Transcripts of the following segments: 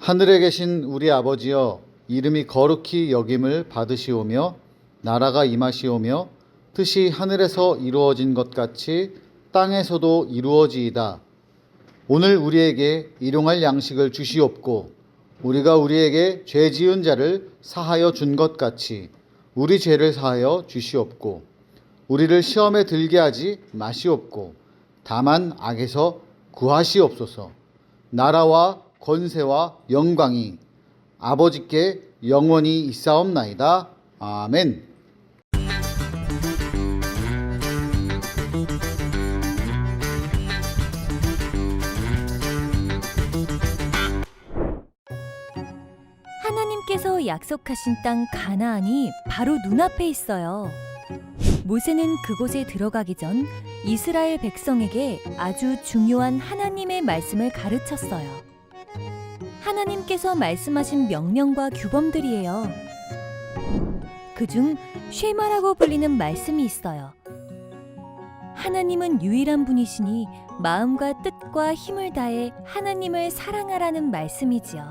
하늘에 계신 우리 아버지여, 이름이 거룩히 여김을 받으시오며 나라가 임하시오며 뜻이 하늘에서 이루어진 것 같이 땅에서도 이루어지이다. 오늘 우리에게 일용할 양식을 주시옵고 우리가 우리에게 죄 지은 자를 사하여 준 것 같이 우리 죄를 사하여 주시옵고 우리를 시험에 들게 하지 마시옵고 다만 악에서 구하시옵소서. 나라와 권세와 영광이 아버지께 영원히 있사옵나이다. 아멘. 하나님께서 약속하신 땅 가나안이 바로 눈앞에 있어요. 모세는 그곳에 들어가기 전 이스라엘 백성에게 아주 중요한 하나님의 말씀을 가르쳤어요. 하나님께서 말씀하신 명령과 규범들이에요. 그중 쉐마라고 불리는 말씀이 있어요. 하나님은 유일한 분이시니 마음과 뜻과 힘을 다해 하나님을 사랑하라는 말씀이지요.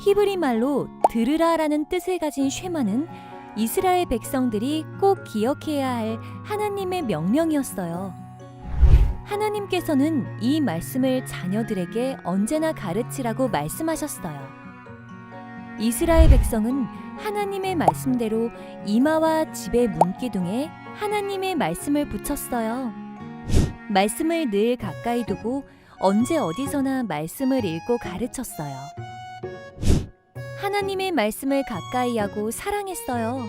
히브리 말로 들으라라는 뜻을 가진 쉐마는 이스라엘 백성들이 꼭 기억해야 할 하나님의 명령이었어요. 하나님께서는 이 말씀을 자녀들에게 언제나 가르치라고 말씀하셨어요. 이스라엘 백성은 하나님의 말씀대로 이마와 집의 문기둥에 하나님의 말씀을 붙였어요. 말씀을 늘 가까이 두고 언제 어디서나 말씀을 읽고 가르쳤어요. 하나님의 말씀을 가까이 하고 사랑했어요.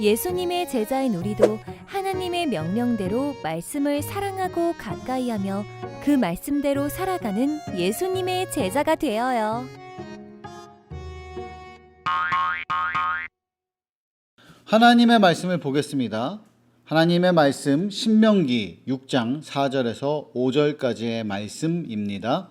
예수님의 제자인 우리도 하나님의 명령대로 말씀을 사랑하고 가까이 하며 그 말씀대로 살아가는 예수님의 제자가 되어요. 하나님의 말씀을 보겠습니다. 하나님의 말씀 신명기 6장 4절에서 5절까지의 말씀입니다.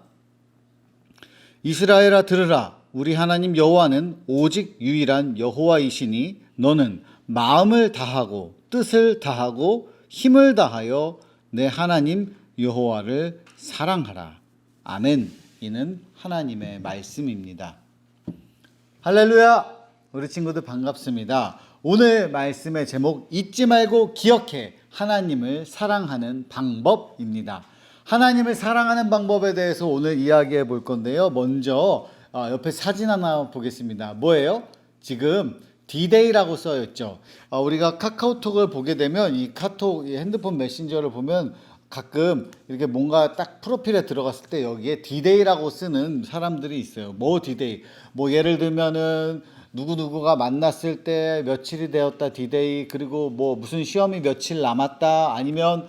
이스라엘아 들으라. 우리 하나님 여호와는 오직 유일한 여호와이시니 너는 마음을 다하고 뜻을 다하고 힘을 다하여 내 하나님 여호와를 사랑하라. 아멘. 이는 하나님의 말씀입니다. 할렐루야. 우리 친구들 반갑습니다. 오늘 말씀의 제목 잊지 말고 기억해. 하나님을 사랑하는 방법입니다. 하나님을 사랑하는 방법에 대해서 오늘 이야기해 볼 건데요. 먼저 옆에 사진 하나 보겠습니다. 뭐예요? 지금 D-Day라고 써 있죠. 우리가 카카오톡을 보게 되면 이 카톡 이 핸드폰 메신저를 보면 가끔 이렇게 뭔가 딱 프로필에 들어갔을 때 여기에 D-Day라고 쓰는 사람들이 있어요. 뭐 D-Day? 뭐 예를 들면은 누구누구가 만났을 때 며칠이 되었다 D-Day, 그리고 뭐 무슨 시험이 며칠 남았다, 아니면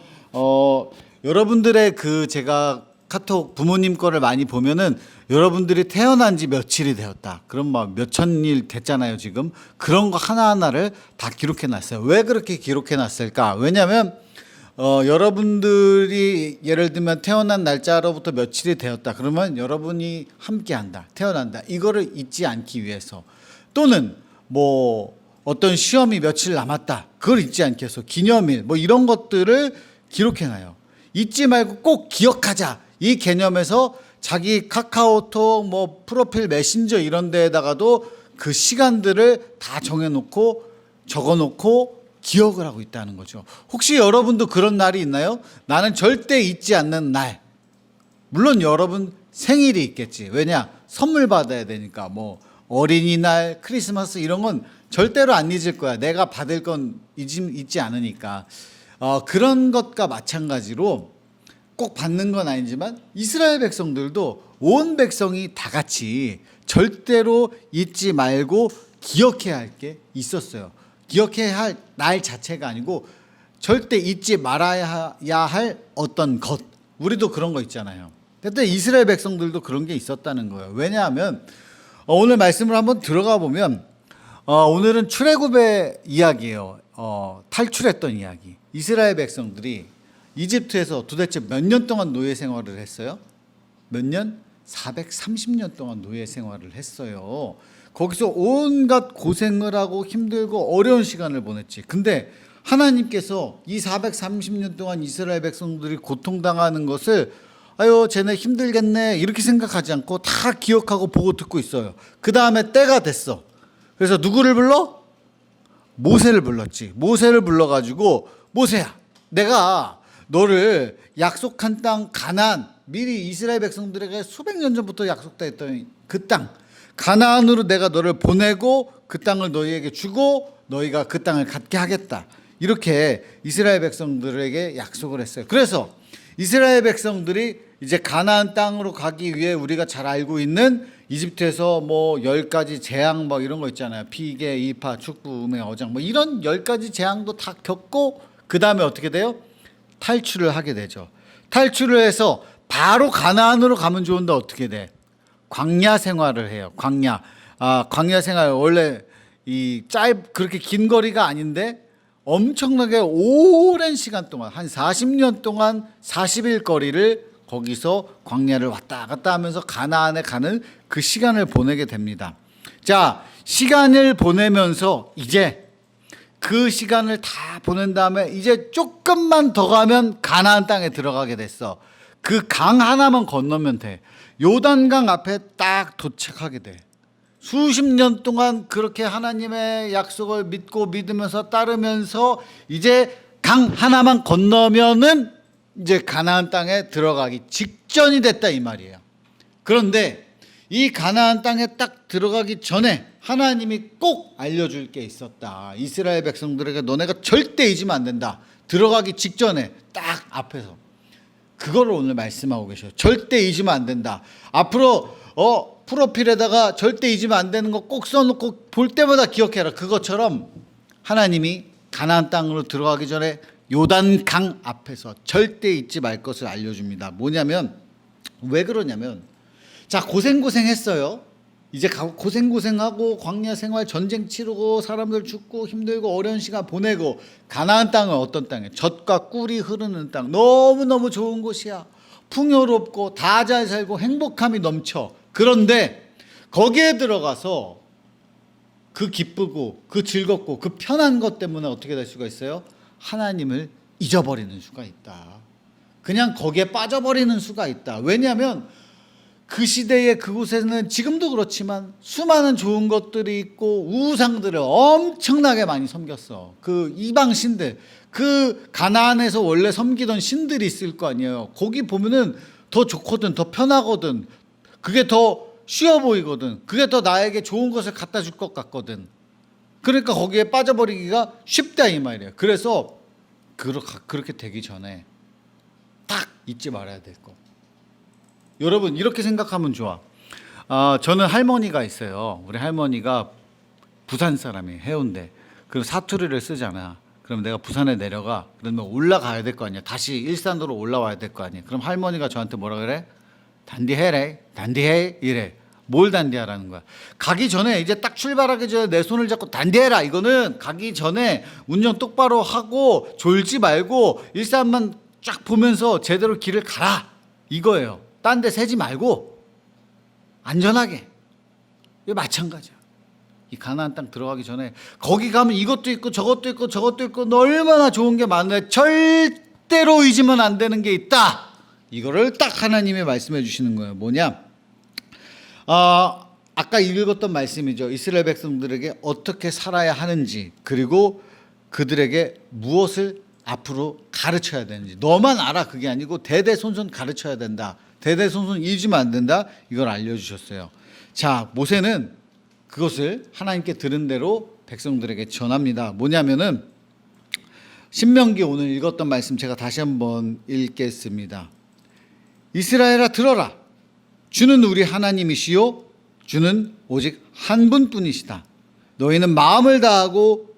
여러분들의 제가 카톡 부모님 거를 많이 보면은 여러분들이 태어난 지 며칠이 되었다. 그럼 막 몇천일 됐잖아요, 지금. 그런 거 하나하나를 다 기록해 놨어요. 왜 그렇게 기록해 놨을까? 왜냐면 여러분들이 예를 들면 태어난 날짜로부터 며칠이 되었다. 그러면 여러분이 함께 한다. 태어난다. 이거를 잊지 않기 위해서. 또는 뭐 어떤 시험이 며칠 남았다. 그걸 잊지 않기 위해서 기념일 뭐 이런 것들을 기록해 놔요. 잊지 말고 꼭 기억하자. 이 개념에서 자기 카카오톡 뭐 프로필 메신저 이런 데에다가도 그 시간들을 다 정해놓고 적어놓고 기억을 하고 있다는 거죠. 혹시 여러분도 그런 날이 있나요? 나는 절대 잊지 않는 날. 물론 여러분 생일이 있겠지. 왜냐? 선물 받아야 되니까. 뭐 어린이날, 크리스마스 이런 건 절대로 안 잊을 거야. 내가 받을 건 잊지 않으니까. 그런 것과 마찬가지로 꼭 받는 건 아니지만 이스라엘 백성들도 온 백성이 다 같이 절대로 잊지 말고 기억해야 할 게 있었어요. 기억해야 할 날 자체가 아니고 절대 잊지 말아야 할 어떤 것. 우리도 그런 거 있잖아요. 근데 이스라엘 백성들도 그런 게 있었다는 거예요. 왜냐하면 오늘 말씀을 한번 들어가 보면 오늘은 출애굽의 이야기예요. 탈출했던 이야기. 이스라엘 백성들이 이집트에서 도대체 몇 년 동안 노예 생활을 했어요? 몇 년? 430년 동안 노예 생활을 했어요. 거기서 온갖 고생을 하고 힘들고 어려운 시간을 보냈지. 근데 하나님께서 이 430년 동안 이스라엘 백성들이 고통당하는 것을 아유 쟤네 힘들겠네 이렇게 생각하지 않고 다 기억하고 보고 듣고 있어요. 그 다음에 때가 됐어. 그래서 누구를 불러? 모세를 불렀지. 모세를 불러가지고 모세야, 내가 너를 약속한 땅 가나안, 미리 이스라엘 백성들에게 수백 년 전부터 약속다 했던 그 땅 가나안으로 내가 너를 보내고 그 땅을 너희에게 주고 너희가 그 땅을 갖게 하겠다. 이렇게 이스라엘 백성들에게 약속을 했어요. 그래서 이스라엘 백성들이 이제 가나안 땅으로 가기 위해 우리가 잘 알고 있는 이집트에서 뭐 10가지 재앙 뭐 이런 거 있잖아요. 피개, 이파, 축부, 음해, 어장 뭐 이런 10가지 재앙도 다 겪고 그 다음에 어떻게 돼요? 탈출을 하게 되죠. 탈출을 해서 바로 가나안으로 가면 좋은데 어떻게 돼? 광야 생활을 해요. 광야. 광야 생활 원래 그렇게 긴 거리가 아닌데 엄청나게 오랜 시간 동안 한 40년 동안 40일 거리를 거기서 광야를 왔다 갔다 하면서 가나안에 가는 그 시간을 보내게 됩니다. 자, 시간을 보내면서 이제 그 시간을 다 보낸 다음에 이제 조금만 더 가면 가나안 땅에 들어가게 됐어. 그 강 하나만 건너면 돼. 요단강 앞에 딱 도착하게 돼. 수십 년 동안 그렇게 하나님의 약속을 믿고 믿으면서 따르면서 이제 강 하나만 건너면은 이제 가나안 땅에 들어가기 직전이 됐다 이 말이에요. 그런데 이 가나안 땅에 딱 들어가기 전에 하나님이 꼭 알려줄 게 있었다. 이스라엘 백성들에게 너네가 절대 잊으면 안 된다. 들어가기 직전에 딱 앞에서 그거를 오늘 말씀하고 계셔요. 절대 잊으면 안 된다. 앞으로 프로필에다가 절대 잊으면 안 되는 거 꼭 써놓고 볼 때마다 기억해라. 그것처럼 하나님이 가나안 땅으로 들어가기 전에 요단강 앞에서 절대 잊지 말 것을 알려줍니다. 뭐냐면 왜 그러냐면 자 고생했어요. 이제 고생하고 광야 생활 전쟁 치르고 사람들 죽고 힘들고 어려운 시간 보내고 가나안 땅은 어떤 땅이에요? 젖과 꿀이 흐르는 땅. 너무너무 좋은 곳이야. 풍요롭고 다 잘 살고 행복함이 넘쳐. 그런데 거기에 들어가서 그 기쁘고 그 즐겁고 그 편한 것 때문에 어떻게 될 수가 있어요? 하나님을 잊어버리는 수가 있다. 그냥 거기에 빠져버리는 수가 있다. 왜냐하면 그 시대에 그곳에는 지금도 그렇지만 수많은 좋은 것들이 있고 우상들을 엄청나게 많이 섬겼어. 그 이방 신들, 그 가나안에서 원래 섬기던 신들이 있을 거 아니에요. 거기 보면은 더 좋거든, 더 편하거든, 그게 더 쉬워 보이거든, 그게 더 나에게 좋은 것을 갖다 줄 것 같거든. 그러니까 거기에 빠져버리기가 쉽다 이 말이에요. 그래서 그렇게 되기 전에 딱 잊지 말아야 될 거. 여러분 이렇게 생각하면 좋아. 저는 할머니가 있어요. 우리 할머니가 부산 사람이에요. 해운대. 그리고 사투리를 쓰잖아. 그럼 내가 부산에 내려가. 그러면 올라가야 될 거 아니야. 다시 일산으로 올라와야 될 거 아니야. 그럼 할머니가 저한테 뭐라 그래? 단디해래. 단디해 이래. 뭘 단디하라는 거야? 가기 전에 이제 딱 출발하기 전에 내 손을 잡고 단디해라. 이거는 가기 전에 운전 똑바로 하고 졸지 말고 일산만 쫙 보면서 제대로 길을 가라. 이거예요. 딴 데 새지 말고 안전하게. 이거 마찬가지야. 이 가나안 땅 들어가기 전에 거기 가면 이것도 있고 저것도 있고 저것도 있고 얼마나 좋은 게 많은데 절대로 잊으면 안 되는 게 있다. 이거를 딱 하나님이 말씀해 주시는 거예요. 뭐냐? 아까 읽었던 말씀이죠. 이스라엘 백성들에게 어떻게 살아야 하는지, 그리고 그들에게 무엇을 앞으로 가르쳐야 되는지. 너만 알아 그게 아니고 대대손손 가르쳐야 된다. 대대손손 잊으면 안 된다. 이걸 알려주셨어요. 자, 모세는 그것을 하나님께 들은 대로 백성들에게 전합니다. 뭐냐면은 신명기 오늘 읽었던 말씀 제가 다시 한번 읽겠습니다. 이스라엘아 들어라. 주는 우리 하나님이시요 주는 오직 한 분뿐이시다. 너희는 마음을 다하고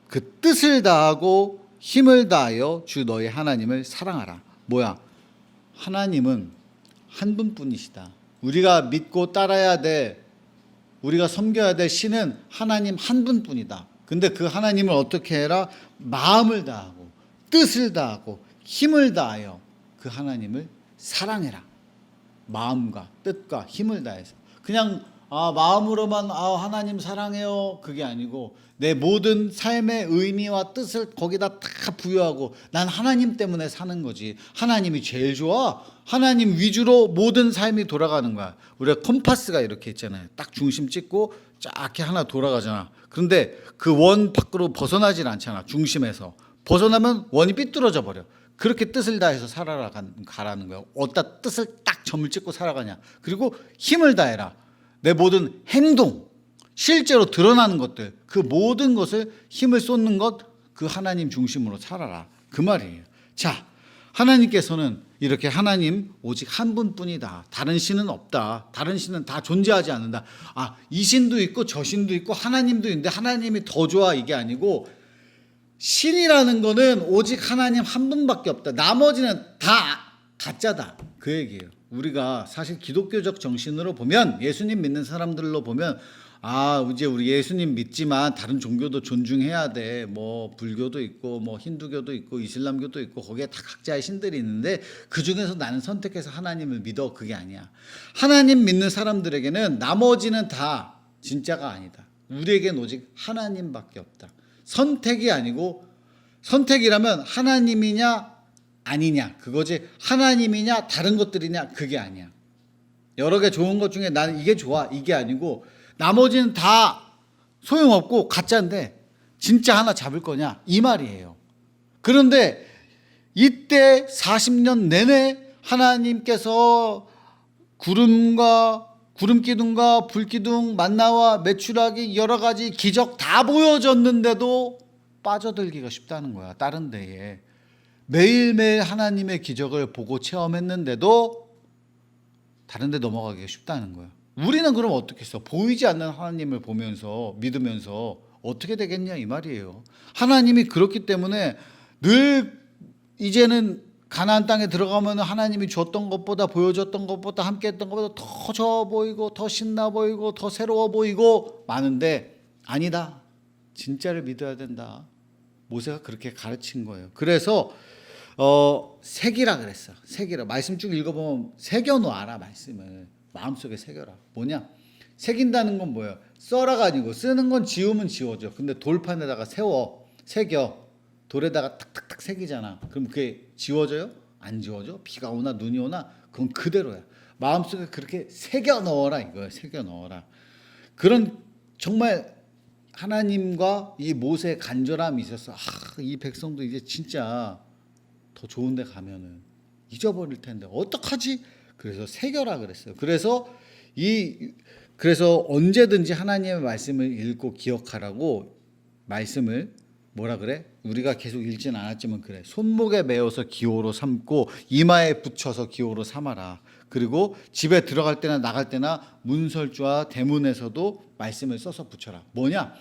그 뜻을 다하고 힘을 다하여 주 너희 하나님을 사랑하라. 뭐야? 하나님은 한 분뿐이시다. 우리가 믿고 따라야 돼, 우리가 섬겨야 될 신은 하나님 한 분뿐이다. 근데 그 하나님을 어떻게 해라? 마음을 다하고 뜻을 다하고 힘을 다하여 그 하나님을 사랑해라. 마음과 뜻과 힘을 다해서. 그냥 마음으로만 하나님 사랑해요 그게 아니고 내 모든 삶의 의미와 뜻을 거기다 다 부여하고 난 하나님 때문에 사는 거지. 하나님이 제일 좋아. 하나님 위주로 모든 삶이 돌아가는 거야. 우리가 컴파스가 이렇게 있잖아요. 딱 중심 찍고 쫙 이렇게 하나 돌아가잖아. 그런데 그 원 밖으로 벗어나질 않잖아. 중심에서 벗어나면 원이 삐뚤어져 버려. 그렇게 뜻을 다해서 가라는 거야. 어디다 뜻을 딱 점을 찍고 살아가냐. 그리고 힘을 다해라. 내 모든 행동, 실제로 드러나는 것들, 그 모든 것을 힘을 쏟는 것, 그 하나님 중심으로 살아라. 그 말이에요. 자, 하나님께서는 이렇게 하나님 오직 한 분뿐이다. 다른 신은 없다. 다른 신은 다 존재하지 않는다. 이 신도 있고 저 신도 있고 하나님도 있는데 하나님이 더 좋아 이게 아니고 신이라는 거는 오직 하나님 한 분밖에 없다. 나머지는 다 가짜다. 그 얘기예요. 우리가 사실 기독교적 정신으로 보면 예수님 믿는 사람들로 보면 이제 우리 예수님 믿지만 다른 종교도 존중해야 돼. 뭐 불교도 있고 뭐 힌두교도 있고 이슬람교도 있고 거기에 다 각자의 신들이 있는데 그 중에서 나는 선택해서 하나님을 믿어. 그게 아니야. 하나님 믿는 사람들에게는 나머지는 다 진짜가 아니다. 우리에겐 오직 하나님밖에 없다. 선택이 아니고 선택이라면 하나님이냐 아니냐 그거지 하나님이냐 다른 것들이냐 그게 아니야. 여러 개 좋은 것 중에 나는 이게 좋아 이게 아니고 나머지는 다 소용없고 가짜인데 진짜 하나 잡을 거냐 이 말이에요. 그런데 이때 40년 내내 하나님께서 구름 기둥과 불 기둥 만나와 메추라기 여러 가지 기적 다 보여줬는데도 빠져들기가 쉽다는 거야. 다른 데에 매일매일 하나님의 기적을 보고 체험했는데도 다른 데 넘어가기가 쉽다는 거야. 우리는 그럼 어떻게 했어? 보이지 않는 하나님을 보면서 믿으면서 어떻게 되겠냐 이 말이에요. 하나님이 그렇기 때문에 늘 이제는 가나안 땅에 들어가면 하나님이 줬던 것보다 보여줬던 것보다 함께했던 것보다 더 좋아 보이고 더 신나 보이고 더 새로워 보이고 많은데 아니다. 진짜를 믿어야 된다. 모세가 그렇게 가르친 거예요. 그래서 새기라 그랬어. 새기라. 말씀 쭉 읽어보면 새겨놓아라. 말씀을 마음속에 새겨라. 뭐냐? 새긴다는 건 뭐예요? 써라가 아니고 쓰는 건 지우면 지워져. 근데 돌판에다가 새겨. 돌에다가 탁탁탁 새기잖아. 그럼 그게 지워져요? 안 지워져? 비가 오나 눈이 오나? 그건 그대로야. 마음속에 그렇게 새겨 넣어라 이거야. 새겨 넣어라. 그런 정말 하나님과 이 모세의 간절함이 있었어. 이 백성도 이제 진짜 더 좋은 데 가면은 잊어버릴 텐데 어떡하지? 그래서 새겨라 그랬어요. 그래서 언제든지 하나님의 말씀을 읽고 기억하라고 말씀을 뭐라 그래? 우리가 계속 읽진 않았지만 그래. 손목에 메어서 기호로 삼고 이마에 붙여서 기호로 삼아라. 그리고 집에 들어갈 때나 나갈 때나 문설주와 대문에서도 말씀을 써서 붙여라. 뭐냐?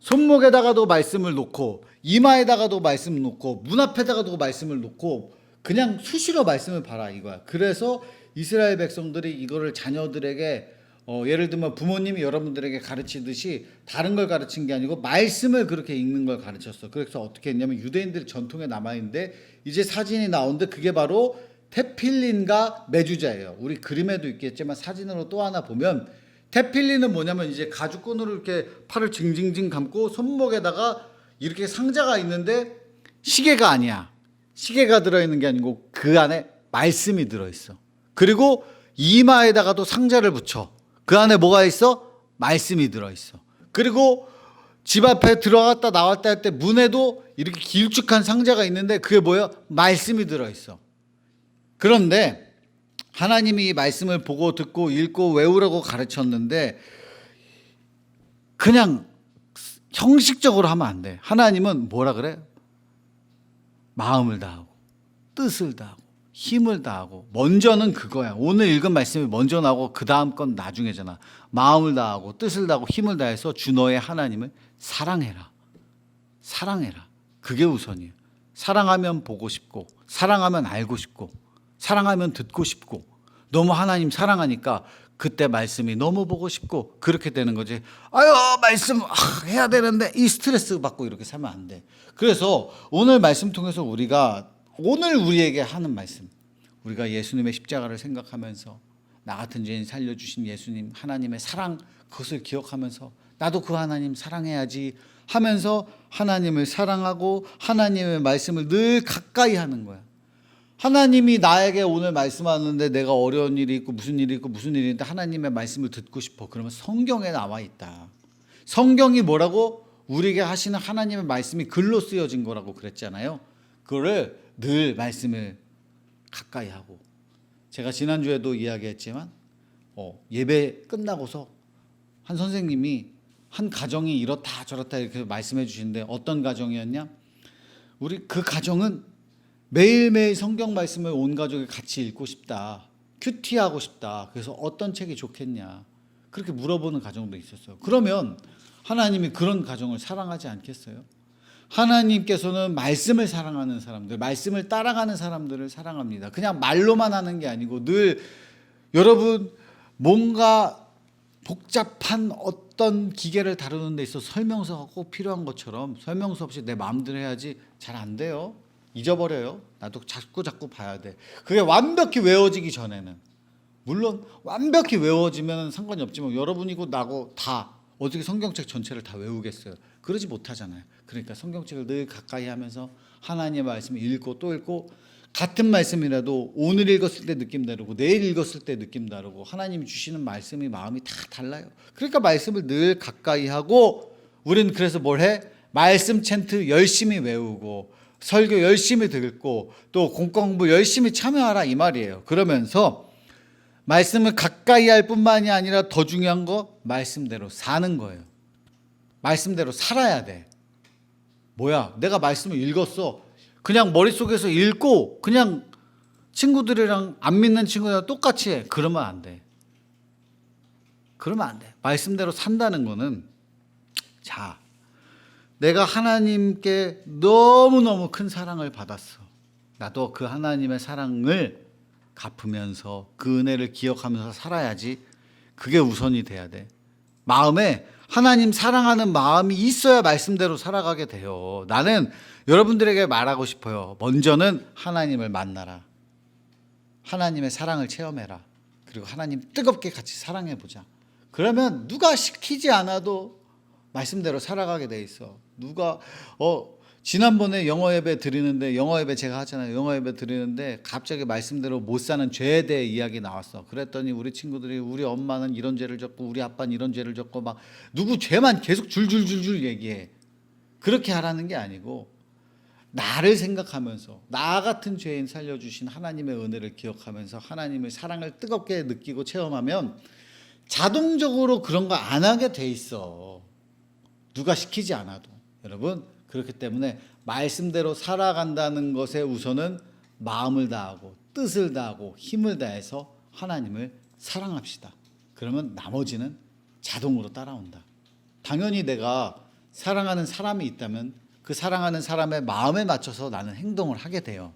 손목에다가도 말씀을 놓고 이마에다가도 말씀 놓고 문 앞에다가도 말씀을 놓고 그냥 수시로 말씀을 봐라 이거야. 그래서 이스라엘 백성들이 이거를 자녀들에게 예를 들면 부모님이 여러분들에게 가르치듯이 다른 걸 가르친 게 아니고 말씀을 그렇게 읽는 걸 가르쳤어. 그래서 어떻게 했냐면 유대인들 전통에 남아있는데 이제 사진이 나오는데 그게 바로 테필린과 메주자예요. 우리 그림에도 있겠지만 사진으로 또 하나 보면 테필린은 뭐냐면 이제 가죽끈으로 이렇게 팔을 징징징 감고 손목에다가 이렇게 상자가 있는데 시계가 아니야. 시계가 들어있는 게 아니고 그 안에 말씀이 들어있어. 그리고 이마에다가도 상자를 붙여. 그 안에 뭐가 있어? 말씀이 들어있어. 그리고 집 앞에 들어갔다 나왔다 할 때 문에도 이렇게 길쭉한 상자가 있는데 그게 뭐예요? 말씀이 들어있어. 그런데 하나님이 이 말씀을 보고 듣고 읽고 외우라고 가르쳤는데 그냥 형식적으로 하면 안 돼. 하나님은 뭐라 그래? 마음을 다하고 뜻을 다하고 힘을 다하고 먼저는 그거야. 오늘 읽은 말씀이 먼저 나오고 그 다음 건 나중에잖아. 마음을 다하고 뜻을 다하고 힘을 다해서 주 너의 하나님을 사랑해라. 사랑해라. 그게 우선이에요. 사랑하면 보고 싶고 사랑하면 알고 싶고 사랑하면 듣고 싶고 너무 하나님 사랑하니까 그때 말씀이 너무 보고 싶고 그렇게 되는 거지. 말씀 해야 되는데 이 스트레스 받고 이렇게 살면 안 돼. 그래서 오늘 말씀 통해서 우리가 오늘 우리에게 하는 말씀, 우리가 예수님의 십자가를 생각하면서 나 같은 죄인 살려주신 예수님, 하나님의 사랑, 그것을 기억하면서 나도 그 하나님 사랑해야지 하면서 하나님을 사랑하고 하나님의 말씀을 늘 가까이 하는 거야. 하나님이 나에게 오늘 말씀하는데 내가 어려운 일이 있고 무슨 일이 있고 무슨 일이 있는데 하나님의 말씀을 듣고 싶어. 그러면 성경에 나와 있다. 성경이 뭐라고? 우리에게 하시는 하나님의 말씀이 글로 쓰여진 거라고 그랬잖아요. 그거를 늘 말씀을 가까이 하고, 제가 지난주에도 이야기했지만 예배 끝나고서 한 선생님이 한 가정이 이렇다 저렇다 이렇게 말씀해 주시는데 어떤 가정이었냐? 우리 그 가정은 매일매일 성경 말씀을 온 가족이 같이 읽고 싶다. 큐티하고 싶다. 그래서 어떤 책이 좋겠냐. 그렇게 물어보는 가정도 있었어요. 그러면 하나님이 그런 가정을 사랑하지 않겠어요? 하나님께서는 말씀을 사랑하는 사람들, 말씀을 따라가는 사람들을 사랑합니다. 그냥 말로만 하는 게 아니고 늘 여러분 뭔가 복잡한 어떤 기계를 다루는 데 있어서 설명서가 꼭 필요한 것처럼 설명서 없이 내 마음대로 해야지 잘 안 돼요. 잊어버려요. 나도 자꾸 봐야 돼. 그게 완벽히 외워지기 전에는, 물론 완벽히 외워지면 상관이 없지만 여러분이고 나고 다 어떻게 성경책 전체를 다 외우겠어요? 그러지 못하잖아요. 그러니까 성경책을 늘 가까이 하면서 하나님의 말씀을 읽고 또 읽고, 같은 말씀이라도 오늘 읽었을 때 느낌 다르고 내일 읽었을 때 느낌 다르고 하나님이 주시는 말씀이 마음이 다 달라요. 그러니까 말씀을 늘 가까이 하고, 우리는 그래서 뭘 해? 말씀 챈트 열심히 외우고 설교 열심히 듣고 또 공부 열심히 참여하라 이 말이에요. 그러면서 말씀을 가까이 할 뿐만이 아니라 더 중요한 거, 말씀대로 사는 거예요. 말씀대로 살아야 돼. 뭐야? 내가 말씀을 읽었어. 그냥 머릿속에서 읽고 그냥 친구들이랑 안 믿는 친구들이랑 똑같이 해. 그러면 안 돼. 그러면 안 돼. 말씀대로 산다는 거는, 자, 내가 하나님께 너무너무 큰 사랑을 받았어. 나도 그 하나님의 사랑을 갚으면서 그 은혜를 기억하면서 살아야지. 그게 우선이 돼야 돼. 마음에 하나님 사랑하는 마음이 있어야 말씀대로 살아가게 돼요. 나는 여러분들에게 말하고 싶어요. 먼저는 하나님을 만나라. 하나님의 사랑을 체험해라. 그리고 하나님 뜨겁게 같이 사랑해보자. 그러면 누가 시키지 않아도 말씀대로 살아가게 돼 있어. 누가 지난번에 영어 예배 드리는데, 영어 예배 제가 하잖아요. 영어 예배 드리는데 갑자기 말씀대로 못 사는 죄에 대해 이야기 나왔어. 그랬더니 우리 친구들이 우리 엄마는 이런 죄를 졌고 우리 아빠는 이런 죄를 졌고 막 누구 죄만 계속 줄줄줄줄 얘기해. 그렇게 하라는 게 아니고 나를 생각하면서 나 같은 죄인 살려주신 하나님의 은혜를 기억하면서 하나님의 사랑을 뜨겁게 느끼고 체험하면 자동적으로 그런 거 안 하게 돼 있어. 누가 시키지 않아도. 여러분, 그렇기 때문에 말씀대로 살아간다는 것에 우선은 마음을 다하고 뜻을 다하고 힘을 다해서 하나님을 사랑합시다. 그러면 나머지는 자동으로 따라온다. 당연히 내가 사랑하는 사람이 있다면 그 사랑하는 사람의 마음에 맞춰서 나는 행동을 하게 돼요.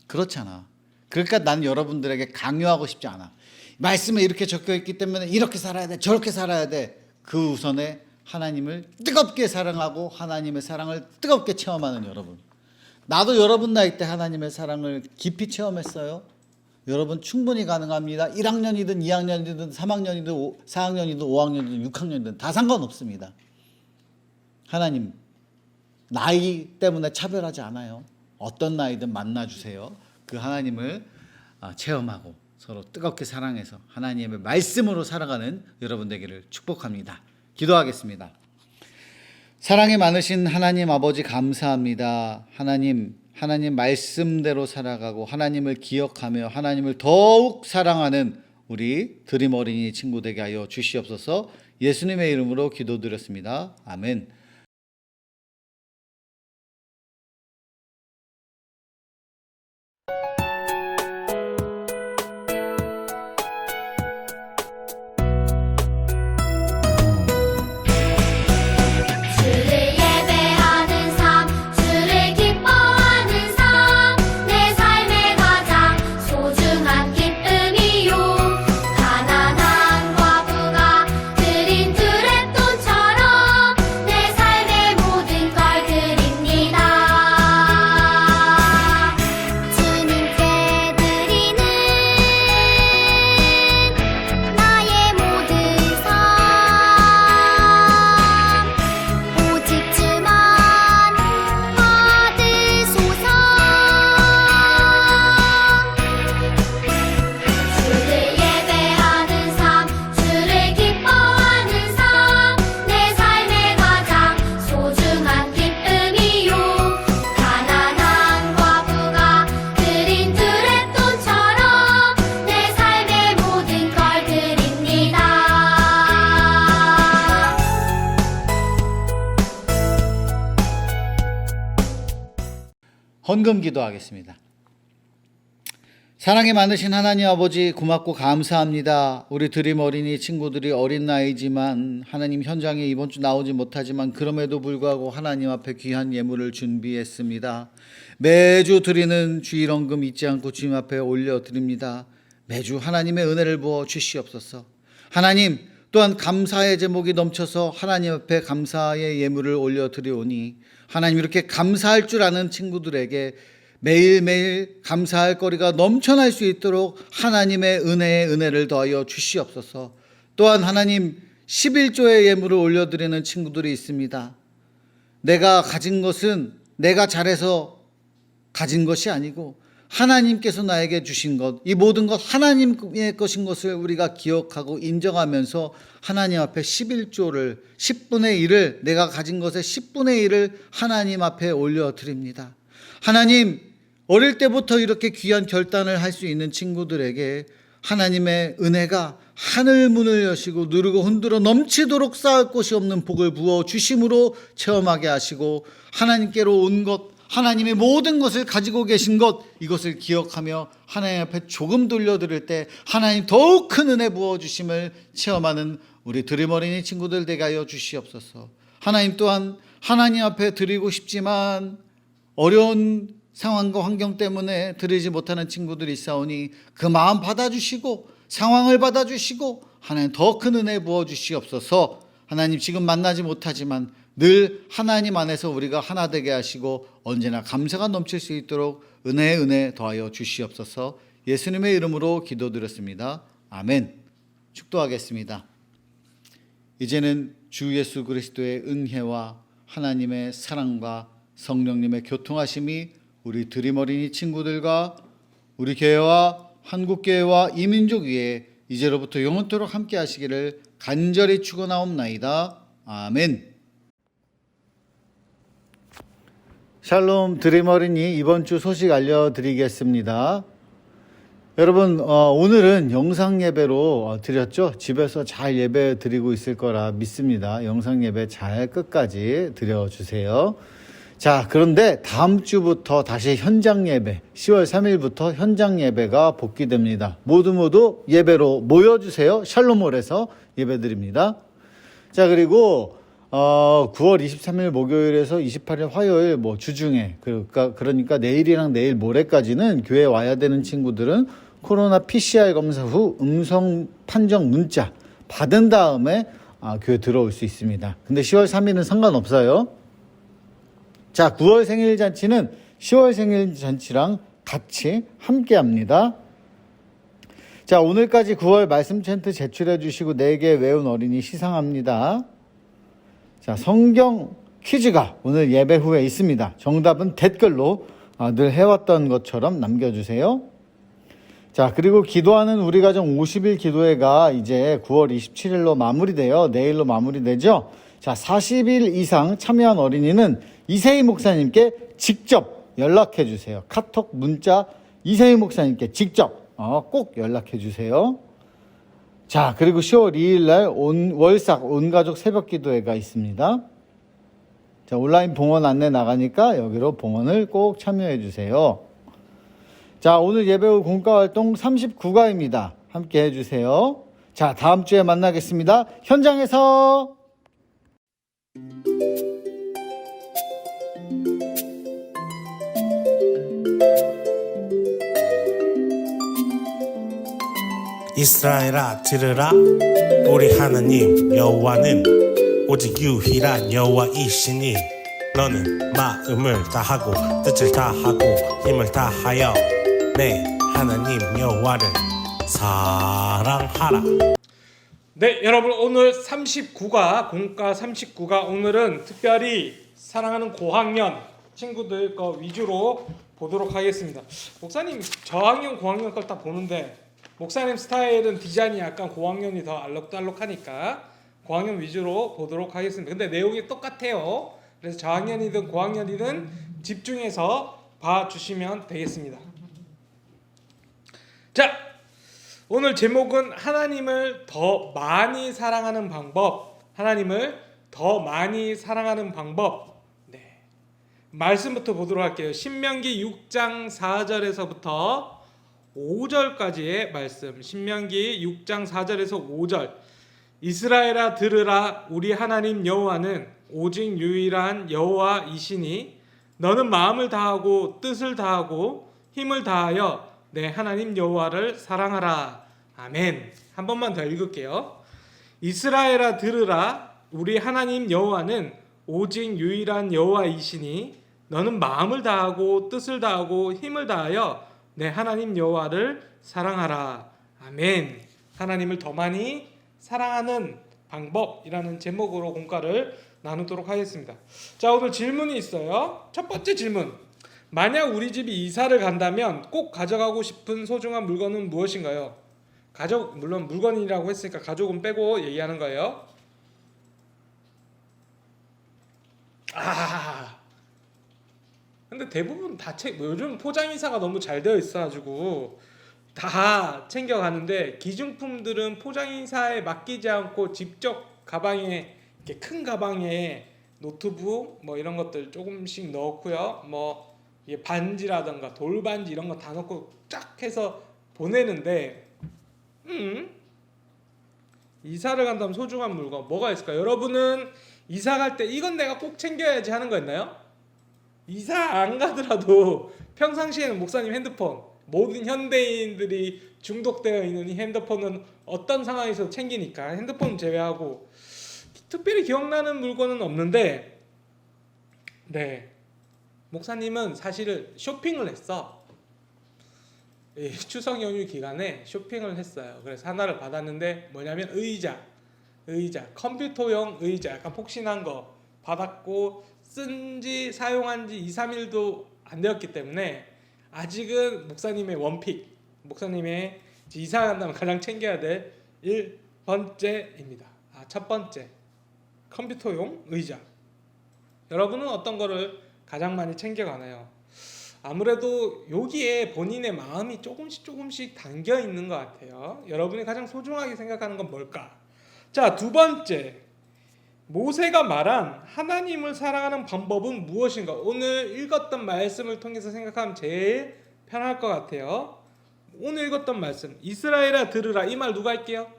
그렇잖아. 그러니까 나는 여러분들에게 강요하고 싶지 않아. 말씀에 이렇게 적혀 있기 때문에 이렇게 살아야 돼, 저렇게 살아야 돼. 그 우선에 하나님을 뜨겁게 사랑하고 하나님의 사랑을 뜨겁게 체험하는 여러분. 나도 여러분 나이 때 하나님의 사랑을 깊이 체험했어요. 여러분 충분히 가능합니다. 1학년이든 2학년이든 3학년이든 4학년이든 5학년이든 6학년이든 다 상관없습니다. 하나님 나이 때문에 차별하지 않아요. 어떤 나이든 만나주세요. 그 하나님을 체험하고 서로 뜨겁게 사랑해서 하나님의 말씀으로 살아가는 여러분 되기를 축복합니다. 기도하겠습니다. 사랑이 많으신 하나님 아버지 감사합니다. 하나님 말씀대로 살아가고 하나님을 기억하며 하나님을 더욱 사랑하는 우리 드림 어린이 친구 되게 하여 주시옵소서. 예수님의 이름으로 기도드렸습니다. 아멘. 가난한 과부가 드린 드랩돈처럼 내 헌금 기도하겠습니다. 사랑이 많으신 하나님 아버지 고맙고 감사합니다. 우리 드림 어린이 친구들이 어린 나이지만 하나님 현장에 이번 주 나오지 못하지만 그럼에도 불구하고 하나님 앞에 귀한 예물을 준비했습니다. 매주 드리는 주일 헌금 잊지 않고 주님 앞에 올려드립니다. 매주 하나님의 은혜를 부어 주시옵소서. 하나님 또한 감사의 제목이 넘쳐서 하나님 앞에 감사의 예물을 올려드리오니 하나님 이렇게 감사할 줄 아는 친구들에게 매일매일 감사할 거리가 넘쳐날 수 있도록 하나님의 은혜를 더하여 주시옵소서. 또한 하나님 11조의 예물을 올려드리는 친구들이 있습니다. 내가 가진 것은 내가 잘해서 가진 것이 아니고 하나님께서 나에게 주신 것, 이 모든 것 하나님의 것인 것을 우리가 기억하고 인정하면서 하나님 앞에 11조를 10분의 1을 내가 가진 것의 10분의 1을 하나님 앞에 올려드립니다. 하나님, 어릴 때부터 이렇게 귀한 결단을 할 수 있는 친구들에게 하나님의 은혜가 하늘 문을 여시고 누르고 흔들어 넘치도록 쌓을 곳이 없는 복을 부어 주심으로 체험하게 하시고 하나님께로 온 것, 하나님의 모든 것을 가지고 계신 것, 이것을 기억하며 하나님 앞에 조금 돌려드릴 때 하나님 더욱 큰 은혜 부어주심을 체험하는 우리 드림 어린이 친구들 되게 하여 주시옵소서. 하나님 또한 하나님 앞에 드리고 싶지만 어려운 상황과 환경 때문에 드리지 못하는 친구들이 있사오니 그 마음 받아주시고 상황을 받아주시고 하나님 더 큰 은혜 부어주시옵소서. 하나님 지금 만나지 못하지만 늘 하나님 안에서 우리가 하나 되게 하시고 언제나 감사가 넘칠 수 있도록 은혜 더하여 주시옵소서. 예수님의 이름으로 기도드렸습니다. 아멘. 축도하겠습니다. 이제는 주 예수 그리스도의 은혜와 하나님의 사랑과 성령님의 교통하심이 우리 드림 어린이 친구들과 우리 교회와 한국교회와 이민족 위에 이제로부터 영원토록 함께 하시기를 간절히 축원하옵나이다. 아멘. 샬롬 드림 어린이 이번 주 소식 알려드리겠습니다. 여러분 오늘은 영상 예배로 드렸죠. 집에서 잘 예배 드리고 있을 거라 믿습니다. 영상 예배 잘 끝까지 드려주세요. 자, 그런데 다음 주부터 다시 현장 예배, 10월 3일부터 현장 예배가 복귀됩니다. 모두 예배로 모여주세요. 샬롬홀에서 예배 드립니다. 자, 그리고 9월 23일 목요일에서 28일 화요일 주중에 그러니까 내일이랑 내일 모레까지는 교회에 와야 되는 친구들은 코로나 PCR 검사 후 음성 판정 문자 받은 다음에 교회 들어올 수 있습니다. 근데 10월 3일은 상관없어요. 자, 9월 생일 잔치는 10월 생일 잔치랑 같이 함께 합니다. 자, 오늘까지 9월 말씀 챈트 제출해 주시고 4개 외운 어린이 시상합니다. 자, 성경 퀴즈가 오늘 예배 후에 있습니다. 정답은 댓글로 늘 해왔던 것처럼 남겨주세요. 자, 그리고 기도하는 우리 가정 50일 기도회가 이제 9월 27일로 마무리돼요. 내일로 마무리되죠. 자, 40일 이상 참여한 어린이는 이세희 목사님께 직접 연락해 주세요. 카톡, 문자 이세희 목사님께 직접 꼭 연락해 주세요. 자, 그리고 10월 2일 날 월삭 온가족 새벽 기도회가 있습니다. 자, 온라인 봉헌 안내 나가니까 여기로 봉헌을 꼭 참여해 주세요. 자, 오늘 예배 후 공과 활동 39가입니다. 함께 해 주세요. 자, 다음 주에 만나겠습니다. 현장에서. 이스라엘아 들으라 우리 하나님 여호와는 오직 유일한 여호와이시니 너는 마음을 다하고 뜻을 다하고 힘을 다하여 내 하나님 여호와를 사랑하라. 네, 여러분 오늘 39가 공과 39가 오늘은 특별히 사랑하는 고학년 친구들 거 위주로 보도록 하겠습니다. 목사님 저학년 고학년 걸 다 보는데 목사님 스타일은 디자인이 약간 고학년이 더 알록달록하니까 고학년 위주로 보도록 하겠습니다. 근데 내용이 똑같아요. 그래서 저학년이든 고학년이든 집중해서 봐주시면 되겠습니다. 자, 오늘 제목은 하나님을 더 많이 사랑하는 방법. 하나님을 더 많이 사랑하는 방법. 네. 말씀부터 보도록 할게요. 신명기 6장 4절에서부터 5절까지의 말씀. 신명기 6장 4절에서 5절. 이스라엘아 들으라. 우리 하나님 여호와는 오직 유일한 여호와이시니 너는 마음을 다하고 뜻을 다하고 힘을 다하여 내 하나님 여호와를 사랑하라. 아멘. 한 번만 더 읽을게요. 이스라엘아 들으라. 우리 하나님 여호와는 오직 유일한 여호와이시니 너는 마음을 다하고 뜻을 다하고 힘을 다하여 내 하나님 여호와를 사랑하라. 아멘. 하나님을 더 많이 사랑하는 방법이라는 제목으로 공과를 나누도록 하겠습니다. 자, 오늘 질문이 있어요. 첫 번째 질문. 만약 우리 집이 이사를 간다면 꼭 가져가고 싶은 소중한 물건은 무엇인가요? 가족, 물론 물건이라고 했으니까 가족은 빼고 얘기하는 거예요. 근데 대부분 다 요즘 포장 이사가 너무 잘 되어 있어가지고 다 챙겨가는데, 기중품들은 포장 이사에 맡기지 않고 직접 가방에, 이렇게 큰 가방에 노트북 뭐 이런 것들 조금씩 넣고요. 뭐 반지라던가 돌반지 이런 거 다 넣고 쫙 해서 보내는데, 이사를 간다면 소중한 물건 뭐가 있을까요? 여러분은 이사 갈 때 이건 내가 꼭 챙겨야지 하는 거 있나요? 이사 안 가더라도 평상시에는 목사님 핸드폰, 모든 현대인들이 중독되어 있는 이 핸드폰은 어떤 상황에서 챙기니까 핸드폰 제외하고 특별히 기억나는 물건은 없는데, 네, 목사님은 사실 쇼핑을 했어. 이 추석 연휴 기간에 쇼핑을 했어요. 그래서 하나를 받았는데 뭐냐면 의자, 컴퓨터용 의자, 약간 폭신한 거 받았고 쓴지 사용한 지 2, 3일도 안 되었기 때문에 아직은 목사님의 원픽, 목사님의 이사 간다면 가장 챙겨야 될 1번째입니다. 첫 번째, 컴퓨터용 의자. 여러분은 어떤 거를 가장 많이 챙겨가나요? 아무래도 여기에 본인의 마음이 조금씩 담겨 있는 것 같아요. 여러분이 가장 소중하게 생각하는 건 뭘까? 자, 두 번째, 모세가 말한 하나님을 사랑하는 방법은 무엇인가? 오늘 읽었던 말씀을 통해서 생각하면 제일 편할 것 같아요. 오늘 읽었던 말씀, 이스라엘아 들으라. 이 말 누가 할게요?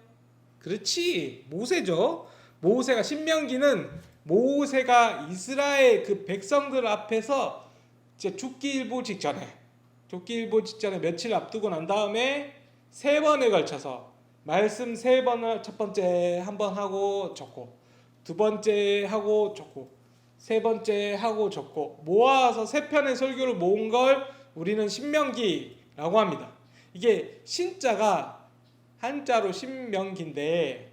그렇지, 모세죠. 모세가, 신명기는 모세가 이스라엘 그 백성들 앞에서 이제 죽기 일보 직전에 며칠 앞두고 난 다음에 3번에 걸쳐서 말씀 3번을, 첫 번째 한 번 하고 적고, 두 번째 하고 적고, 세 번째 하고 적고, 모아서 3편의 설교를 모은 걸 우리는 신명기라고 합니다. 이게 신자가 한자로 신명기인데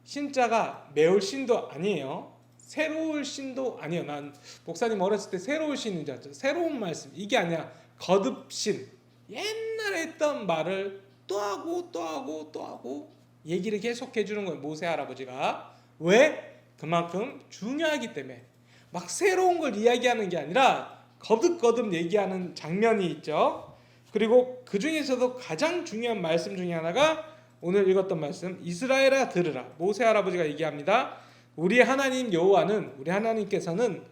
신자가 매울 신도 아니에요. 새로울 신도 아니에요. 난 목사님 어렸을 때 새로울 신인 줄 알았죠. 새로운 말씀, 이게 아니야. 거듭신, 옛날에 했던 말을 또 하고 얘기를 계속 해주는 거예요. 모세 할아버지가. 왜? 그만큼 중요하기 때문에. 막 새로운 걸 이야기하는 게 아니라 거듭거듭 얘기하는 장면이 있죠. 그리고 그 중에서도 가장 중요한 말씀 중에 하나가 오늘 읽었던 말씀, 이스라엘아 들으라. 모세 할아버지가 얘기합니다. 우리 하나님 여호와는, 우리 하나님께서는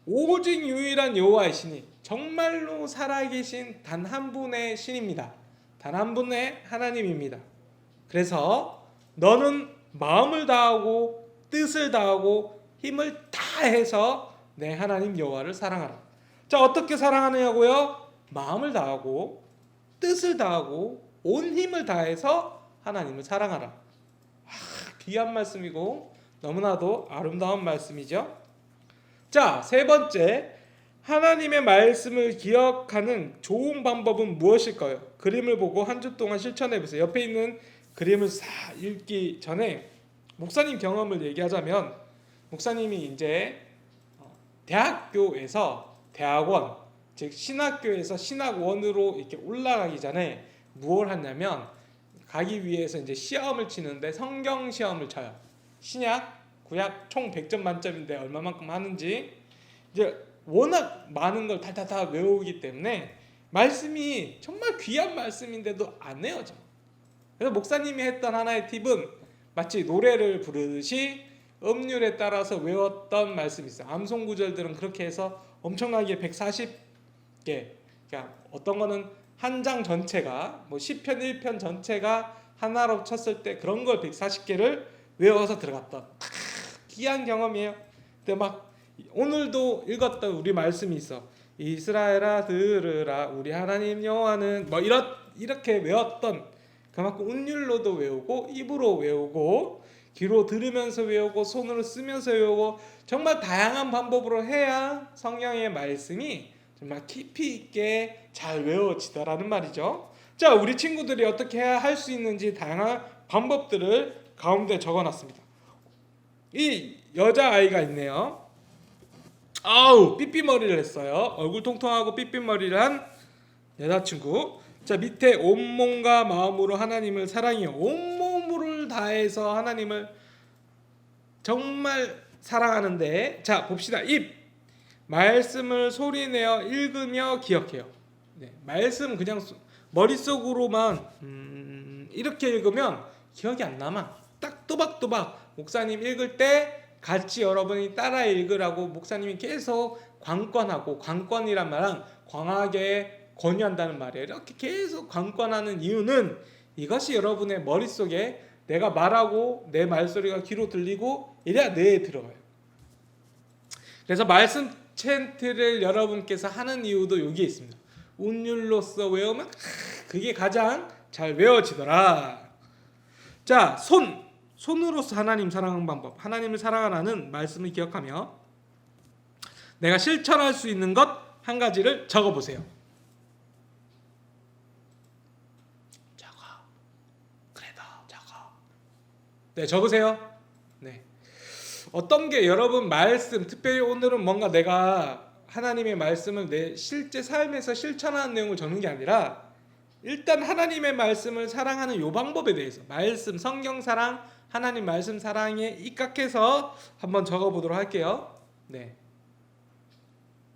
오직 유일한 여호와이시니 정말로 살아계신 단 한 분의 신입니다. 단 한 분의 하나님입니다. 그래서 너는 마음을 다하고 뜻을 다하고 힘을 다해서 내 하나님 여호와를 사랑하라. 자, 어떻게 사랑하느냐고요? 마음을 다하고 뜻을 다하고 온 힘을 다해서 하나님을 사랑하라. 귀한 말씀이고 너무나도 아름다운 말씀이죠. 자, 세 번째, 하나님의 말씀을 기억하는 좋은 방법은 무엇일까요? 그림을 보고 한 주 동안 실천해 보세요. 옆에 있는 그림을 싹 읽기 전에 목사님 경험을 얘기하자면, 목사님이 이제 대학교에서 대학원, 즉 신학교에서 신학원으로 이렇게 올라가기 전에 무엇을 하냐면, 가기 위해서 이제 시험을 치는데 성경 시험을 쳐요. 신약, 구약 총 100점 만점인데 얼마만큼 하는지 이제 워낙 많은 걸 달달달 외우기 때문에 말씀이 정말 귀한 말씀인데도 안 외워져. 그래서 목사님이 했던 하나의 팁은 마치 노래를 부르듯이 음률에 따라서 외웠던 말씀이 있어요. 암송 구절들은 그렇게 해서 엄청나게 140개. 그러니까 어떤 거는 한 장 전체가 뭐 시편 1편 전체가 하나로 쳤을 때 그런 걸 140개를 외워서 들어갔던 귀한 경험이에요. 근데 막 오늘도 읽었던 우리 말씀이 있어. 이스라엘아 들으라 우리 하나님 여호와는 뭐 이렇게 외웠던 그만큼 운율로도 외우고 입으로 외우고 귀로 들으면서 외우고 손으로 쓰면서 외우고 정말 다양한 방법으로 해야 성경의 말씀이 정말 깊이 있게 잘 외워지더라는 말이죠. 자, 우리 친구들이 어떻게 해야 할 수 있는지 다양한 방법들을 가운데 적어놨습니다. 이 여자아이가 있네요. 아우 삐삐머리를 했어요. 얼굴 통통하고 삐삐머리를 한 여자친구. 자, 밑에 온몸과 마음으로 하나님을 사랑해요. 온몸을 다해서 하나님을 정말 사랑하는데, 자 봅시다. 입 말씀을 소리내어 읽으며 기억해요. 네, 말씀 그냥 머릿속으로만 이렇게 읽으면 기억이 안 남아. 딱 또박또박 목사님 읽을 때 같이 여러분이 따라 읽으라고 목사님이 계속 관건하고, 관건이란 말은 광하게 권유한다는 말이에요. 이렇게 계속 관건하는 이유는 이것이 여러분의 머릿속에 내가 말하고 내 말소리가 귀로 들리고 이래야 뇌에 들어가요. 그래서 말씀 챈트를 여러분께서 하는 이유도 여기에 있습니다. 운율로서 외우면 그게 가장 잘 외워지더라. 자, 손으로서 하나님 사랑하는 방법, 하나님을 사랑하라는 말씀을 기억하며 내가 실천할 수 있는 것 한 가지를 적어보세요. 네, 적으세요. 네. 어떤 게 여러분 말씀, 특별히 오늘은 뭔가 내가 하나님의 말씀을 내 실제 삶에서 실천하는 내용을 적는 게 아니라 일단 하나님의 말씀을 사랑하는 요 방법에 대해서 말씀, 성경 사랑, 하나님 말씀 사랑에 입각해서 한번 적어보도록 할게요. 네.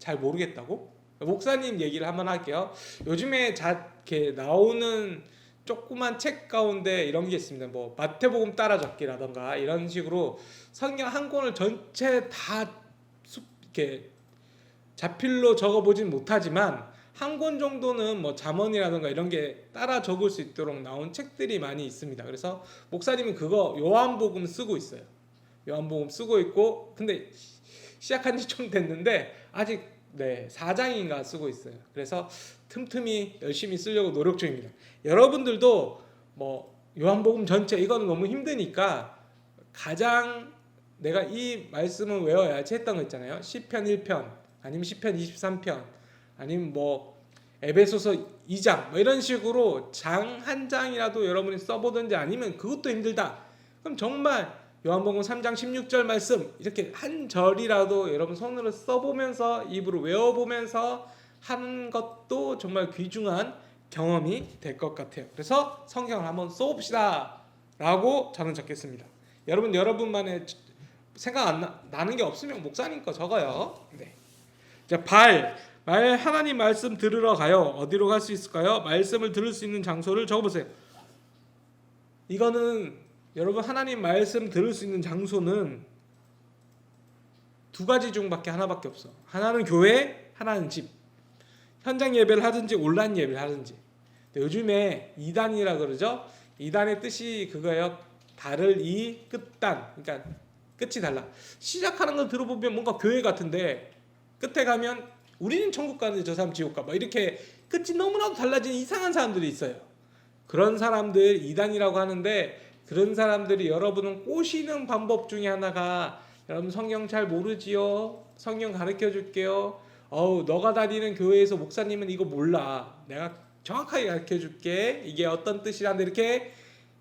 잘 모르겠다고? 목사님 얘기를 한번 할게요. 요즘에 이렇게 나오는 조그만 책 가운데 이런 게 있습니다. 뭐 마태복음 따라 적기라던가 이런 식으로 성경 한 권을 전체 다 이렇게 자필로 적어보진 못하지만 한 권 정도는 뭐 잠언이라던가 이런 게 따라 적을 수 있도록 나온 책들이 많이 있습니다. 그래서 목사님은 그거 요한복음 쓰고 있어요. 요한복음 쓰고 있고, 근데 시작한 지 좀 됐는데 아직 4장인가 쓰고 있어요. 그래서 틈틈이 열심히 쓰려고 노력 중입니다. 여러분들도 뭐 요한복음 전체 이거는 너무 힘드니까 가장 내가 이 말씀을 외워야지 했던 거 있잖아요. 시편 1편 아니면 시편 23편 아니면 뭐 에베소서 2장 뭐 이런 식으로 장 한 장이라도 여러분이 써보든지, 아니면 그것도 힘들다 그럼 정말 요한복음 3장 16절 말씀 이렇게 한 절이라도 여러분 손으로 써보면서 입으로 외워보면서 하는 것도 정말 귀중한 경험이 될 것 같아요. 그래서 성경을 한번 써봅시다 라고 저는 적겠습니다. 여러분만의 생각 나는 게 없으면 목사님 거 적어요. 네. 자, 말 하나님 말씀 들으러 가요. 어디로 갈 수 있을까요? 말씀을 들을 수 있는 장소를 적어보세요. 이거는 여러분 하나님 말씀 들을 수 있는 장소는 두 가지 중밖에 하나밖에 없어. 하나는 교회, 하나는 집. 현장 예배를 하든지 온라인 예배를 하든지. 요즘에 이단이라 그러죠. 이단의 뜻이 그거예요. 달을 이 끝단. 그러니까 끝이 달라. 시작하는 걸 들어보면 뭔가 교회 같은데 끝에 가면 우리는 천국 가는데 저 사람 지옥 가. 막 이렇게 끝이 너무나도 달라진 이상한 사람들이 있어요. 그런 사람들 이단이라고 하는데, 그런 사람들이 여러분은 꼬시는 방법 중에 하나가 여러분 성경 잘 모르지요? 성경 가르쳐 줄게요. 너가 다니는 교회에서 목사님은 이거 몰라. 내가 정확하게 가르쳐 줄게. 이게 어떤 뜻이란데 이렇게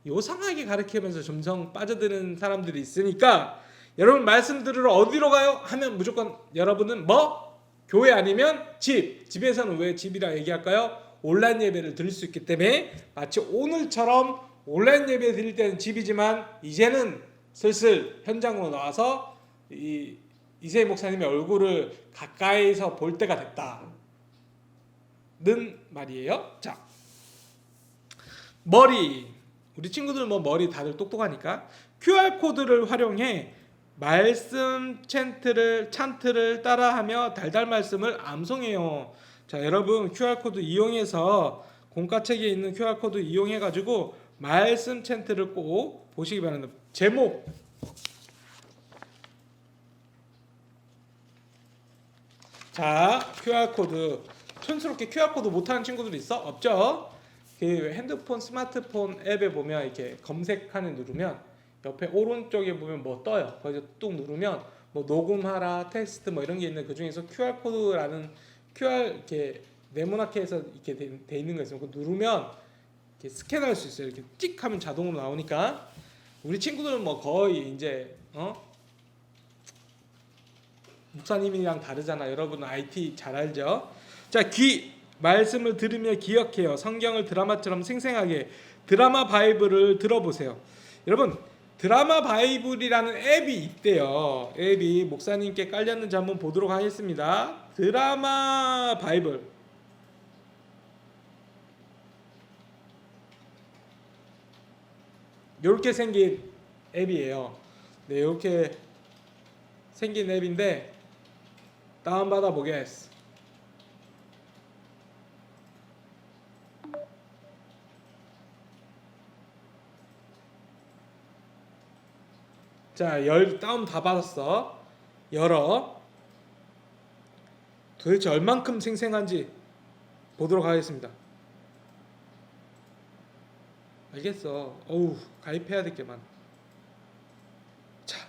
요상하게 가르치면서 점점 빠져드는 사람들이 있으니까 여러분 말씀 들으러 어디로 가요? 하면 무조건 여러분은 뭐? 교회 아니면 집. 집에서는 왜 집이라 얘기할까요? 온라인 예배를 드릴 수 있기 때문에 마치 오늘처럼 온라인 예배 드릴 때는 집이지만 이제는 슬슬 현장으로 나와서 이세희 목사님의 얼굴을 가까이서 볼 때가 됐다는 말이에요. 자, 머리. 우리 친구들 뭐 머리 다들 똑똑하니까 QR코드를 활용해 말씀 찬트를 따라하며 달달 말씀을 암송해요. 자, 여러분 QR코드 이용해서 공과책에 있는 QR코드 이용해가지고 말씀 찬트를 꼭 보시기 바랍니다. 제목 자, QR코드 촌스럽게 QR코드 못하는 친구들 있어? 없죠? 그 핸드폰 스마트폰 앱에 보면 이렇게 검색하는 누르면 옆에 오른쪽에 보면 뭐 떠요. 거기서 뚝 누르면 뭐 녹음하라 텍스트 뭐 이런 게 있는 그 중에서 QR코드라는 QR 이렇게 네모나게에서 이렇게 돼 있는 거 있으면 그거 누르면 이렇게 스캔할 수 있어요. 이렇게 찍 하면 자동으로 나오니까 우리 친구들은 뭐 거의 이제 목사님이랑 다르잖아. 여러분은 IT 잘 알죠? 자, 말씀을 들으며 기억해요. 성경을 드라마처럼 생생하게 드라마 바이블을 들어보세요. 여러분 드라마 바이블이라는 앱이 있대요. 앱이 목사님께 깔렸는지 한번 보도록 하겠습니다. 드라마 바이블 이렇게 생긴 앱이에요. 네, 이렇게 생긴 앱인데 다운받아 보겠습니다. 자, 다운 다 받았어. 열어. 도대체 얼만큼 생생한지 보도록 하겠습니다. 알겠어. 어우, 가입해야 될 게 많아. 자,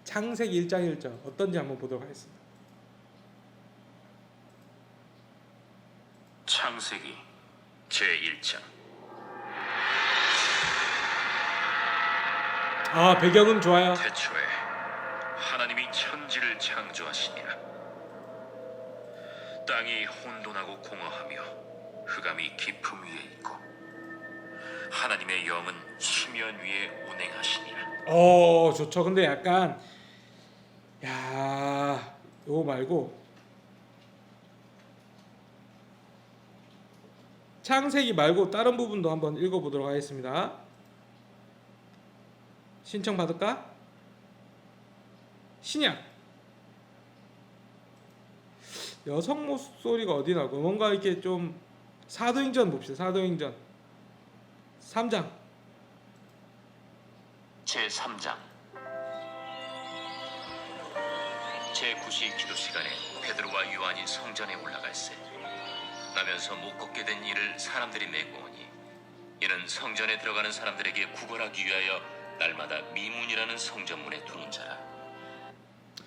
창세기 1장 1절 어떤지 한번 보도록 하겠습니다. 창세기 제1장. 아, 배경음 좋아요. 태초에 하나님이 천지를 창조하시니라. 땅이 혼돈하고 공허하며 흑암이 깊음 위에 있고 하나님의 영은 수면 위에 운행하시니라. 좋죠. 근데 약간 요거 말고 창세기 말고 다른 부분도 한번 읽어보도록 하겠습니다. 신청 받을까? 신약 여성 목소리가 어디 나고 뭔가 이렇게 좀 사도행전 봅시다. 사도행전 3장 제3장. 제9시 기도 시간에 베드로와 요한이 성전에 올라갈세 나면서 못 걷게 된 이를 사람들이 메고 오니 이는 성전에 들어가는 사람들에게 구걸하기 위하여 날마다 미문이라는 성전문에 두는 자라.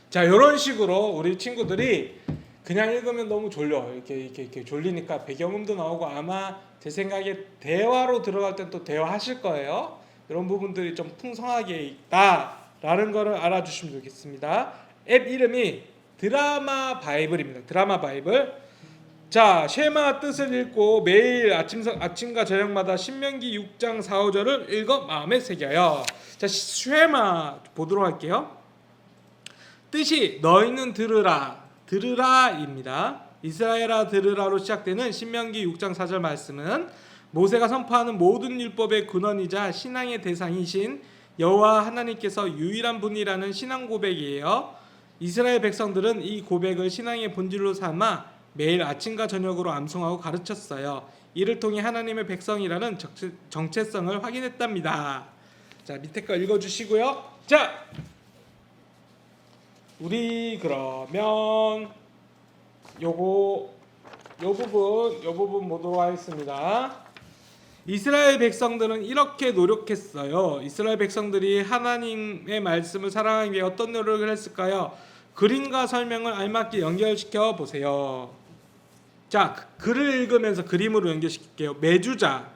자, 이런 식으로 우리 친구들이 그냥 읽으면 너무 졸려. 이렇게 졸리니까 배경음도 나오고 아마 제 생각에 대화로 들어갈 땐 또 대화하실 거예요. 이런 부분들이 좀 풍성하게 있다라는 거를 알아주시면 좋겠습니다. 앱 이름이 드라마 바이블입니다. 드라마 바이블. 자, 쉐마 뜻을 읽고 매일 아침과 저녁마다 신명기 6장 4, 5절을 읽어 마음에 새겨요. 자, 쉐마 보도록 할게요. 뜻이 너희는 들으라입니다. 이스라엘아 들으라로 시작되는 신명기 6장 4절 말씀은 모세가 선포하는 모든 율법의 근원이자 신앙의 대상이신 여호와 하나님께서 유일한 분이라는 신앙 고백이에요. 이스라엘 백성들은 이 고백을 신앙의 본질로 삼아 매일 아침과 저녁으로 암송하고 가르쳤어요. 이를 통해 하나님의 백성이라는 정체성을 확인했답니다. 자, 밑에 거 읽어주시고요. 자, 우리 그러면 요 부분 보도록 하겠습니다. 이스라엘 백성들은 이렇게 노력했어요. 이스라엘 백성들이 하나님의 말씀을 사랑하기 위해 어떤 노력을 했을까요? 그림과 설명을 알맞게 연결시켜 보세요. 자, 글을 읽으면서 그림으로 연결시킬게요. 매주자.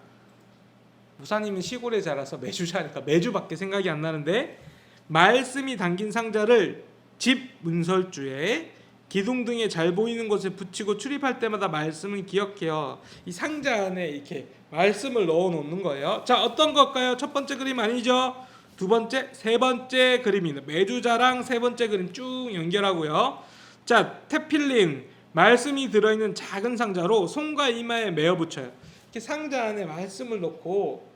무사님은 시골에 자라서 매주자니까 매주밖에 생각이 안 나는데 말씀이 담긴 상자를 집 문설주에 기둥 등에 잘 보이는 곳에 붙이고 출입할 때마다 말씀을 기억해요. 이 상자 안에 이렇게 말씀을 넣어 놓는 거예요. 자, 어떤 걸까요? 첫 번째 그림 아니죠? 두 번째, 세 번째 그림입니다. 매주자랑 세 번째 그림 쭉 연결하고요. 자, 테필린 말씀이 들어있는 작은 상자로 손과 이마에 메어 붙여요. 이렇게 상자 안에 말씀을 넣고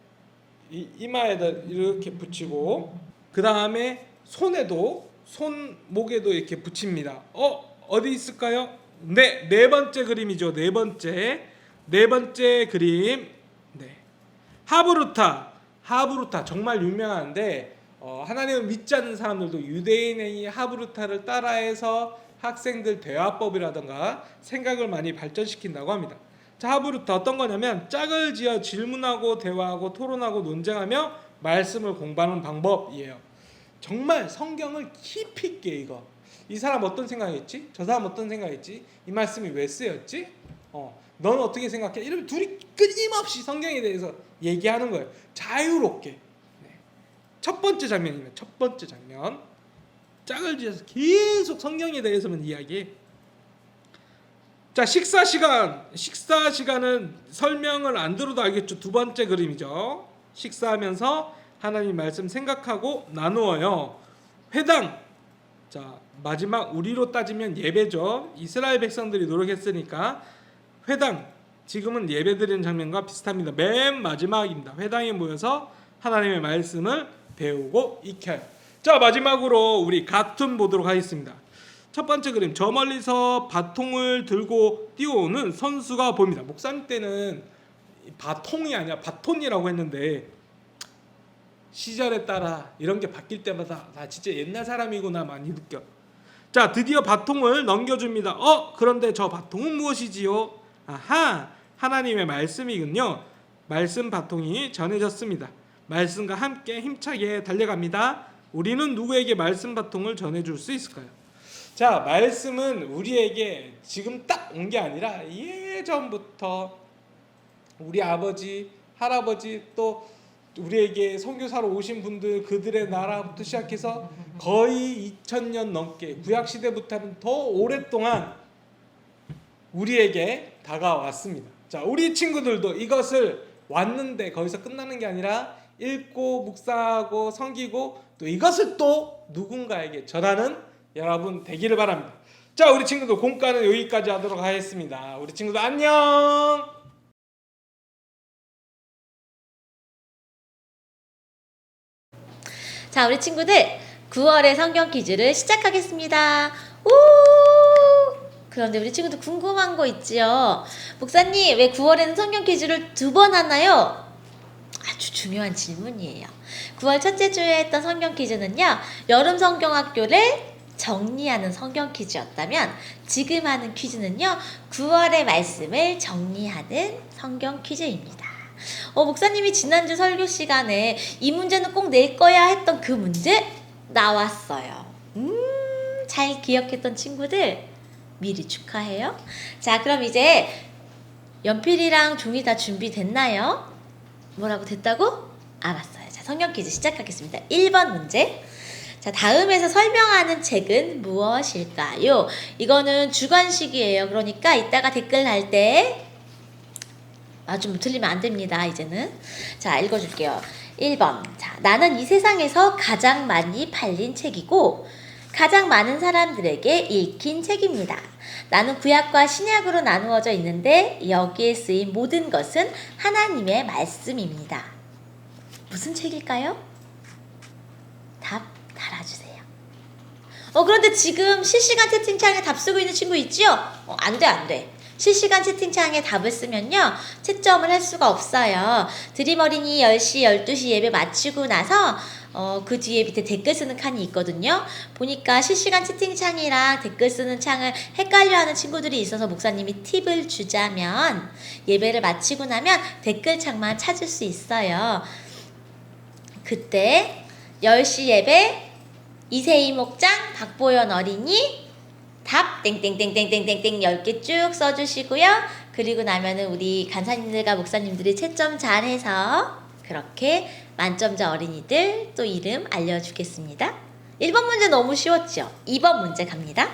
이마에다 이렇게 붙이고 그 다음에 손에도 손목에도 이렇게 붙입니다. 어디 있을까요? 네 번째 그림이죠. 네 번째 그림. 네. 하브루타 정말 유명한데 하나님을 믿지 않는 사람들도 유대인의 하브루타를 따라해서 학생들 대화법이라던가 생각을 많이 발전시킨다고 합니다. 자, 하브루타 어떤 거냐면 짝을 지어 질문하고 대화하고 토론하고 논쟁하며 말씀을 공부하는 방법이에요. 정말 성경을 깊이 있게 읽어. 이 사람 어떤 생각했지? 저 사람 어떤 생각했지? 이 말씀이 왜 쓰였지? 너는 어떻게 생각해? 이러면 둘이 끊임없이 성경에 대해서 얘기하는 거예요. 자유롭게. 네. 첫 번째 장면이면 첫 번째 장면. 짝을 지어서 계속 성경에 대해서만 이야기해. 자, 식사 시간은 설명을 안 들어도 알겠죠. 두 번째 그림이죠. 식사하면서 하나님 말씀 생각하고 나누어요. 회당. 자, 마지막 우리로 따지면 예배죠. 이스라엘 백성들이 노력했으니까 회당. 지금은 예배 드리는 장면과 비슷합니다. 맨 마지막입니다. 회당에 모여서 하나님의 말씀을 배우고 익혀요. 자, 마지막으로 우리 갓툰 보도록 하겠습니다. 첫 번째 그림, 저 멀리서 바통을 들고 뛰어오는 선수가 보입니다. 목사님 때는 바통이 아니라 바톤이라고 했는데 시절에 따라 이런 게 바뀔 때마다 나 진짜 옛날 사람이구나 많이 느껴. 자, 드디어 바통을 넘겨줍니다. 그런데 저 바통은 무엇이지요? 아하, 하나님의 말씀이군요. 말씀 바통이 전해졌습니다. 말씀과 함께 힘차게 달려갑니다. 우리는 누구에게 말씀 바통을 전해줄 수 있을까요? 자, 말씀은 우리에게 지금 딱 온 게 아니라 예전부터 우리 아버지, 할아버지 또 우리에게 선교사로 오신 분들 그들의 나라부터 시작해서 거의 2000년 넘게 구약시대부터는 더 오랫동안 우리에게 다가왔습니다. 자, 우리 친구들도 이것을 왔는데 거기서 끝나는 게 아니라 읽고 묵상하고 섬기고 또 이것을 또 누군가에게 전하는 여러분 되기를 바랍니다. 자, 우리 친구들 공과는 여기까지 하도록 하겠습니다. 우리 친구들 안녕. 자, 우리 친구들 9월의 성경 퀴즈를 시작하겠습니다. 우! 그런데 우리 친구들 궁금한 거 있지요? 목사님, 왜 9월에는 성경 퀴즈를 2번 하나요? 아주 중요한 질문이에요. 9월 첫째 주에 했던 성경 퀴즈는요, 여름 성경학교를 정리하는 성경 퀴즈였다면 지금 하는 퀴즈는요, 9월의 말씀을 정리하는 성경 퀴즈입니다. 목사님이 지난주 설교 시간에 이 문제는 꼭 낼 거야 했던 그 문제 나왔어요. 잘 기억했던 친구들 미리 축하해요. 자, 그럼 이제 연필이랑 종이 다 준비됐나요? 뭐라고 됐다고? 알았어요. 자, 성경 퀴즈 시작하겠습니다. 1번 문제. 자, 다음에서 설명하는 책은 무엇일까요? 이거는 주관식이에요. 그러니까 이따가 댓글 달 때 좀 틀리면 안 됩니다. 이제는. 자, 읽어줄게요. 1번. 자, 나는 이 세상에서 가장 많이 팔린 책이고 가장 많은 사람들에게 읽힌 책입니다. 나는 구약과 신약으로 나누어져 있는데 여기에 쓰인 모든 것은 하나님의 말씀입니다. 무슨 책일까요? 답 달아주세요. 그런데 지금 실시간 채팅창에 답 쓰고 있는 친구 있죠? 안 돼. 실시간 채팅창에 답을 쓰면요, 채점을 할 수가 없어요. 드림 어린이 10시, 12시 예배 마치고 나서 그 뒤에 밑에 댓글 쓰는 칸이 있거든요. 보니까 실시간 채팅창이랑 댓글 쓰는 창을 헷갈려하는 친구들이 있어서 목사님이 팁을 주자면 예배를 마치고 나면 댓글창만 찾을 수 있어요. 그때 10시 예배 이세희 목장, 박보연 어린이 답 땡땡땡땡땡땡땡 10개 쭉 써주시고요. 그리고 나면은 우리 간사님들과 목사님들이 채점 잘해서 그렇게 만점자 어린이들 또 이름 알려주겠습니다. 1번 문제 너무 쉬웠죠? 2번 문제 갑니다.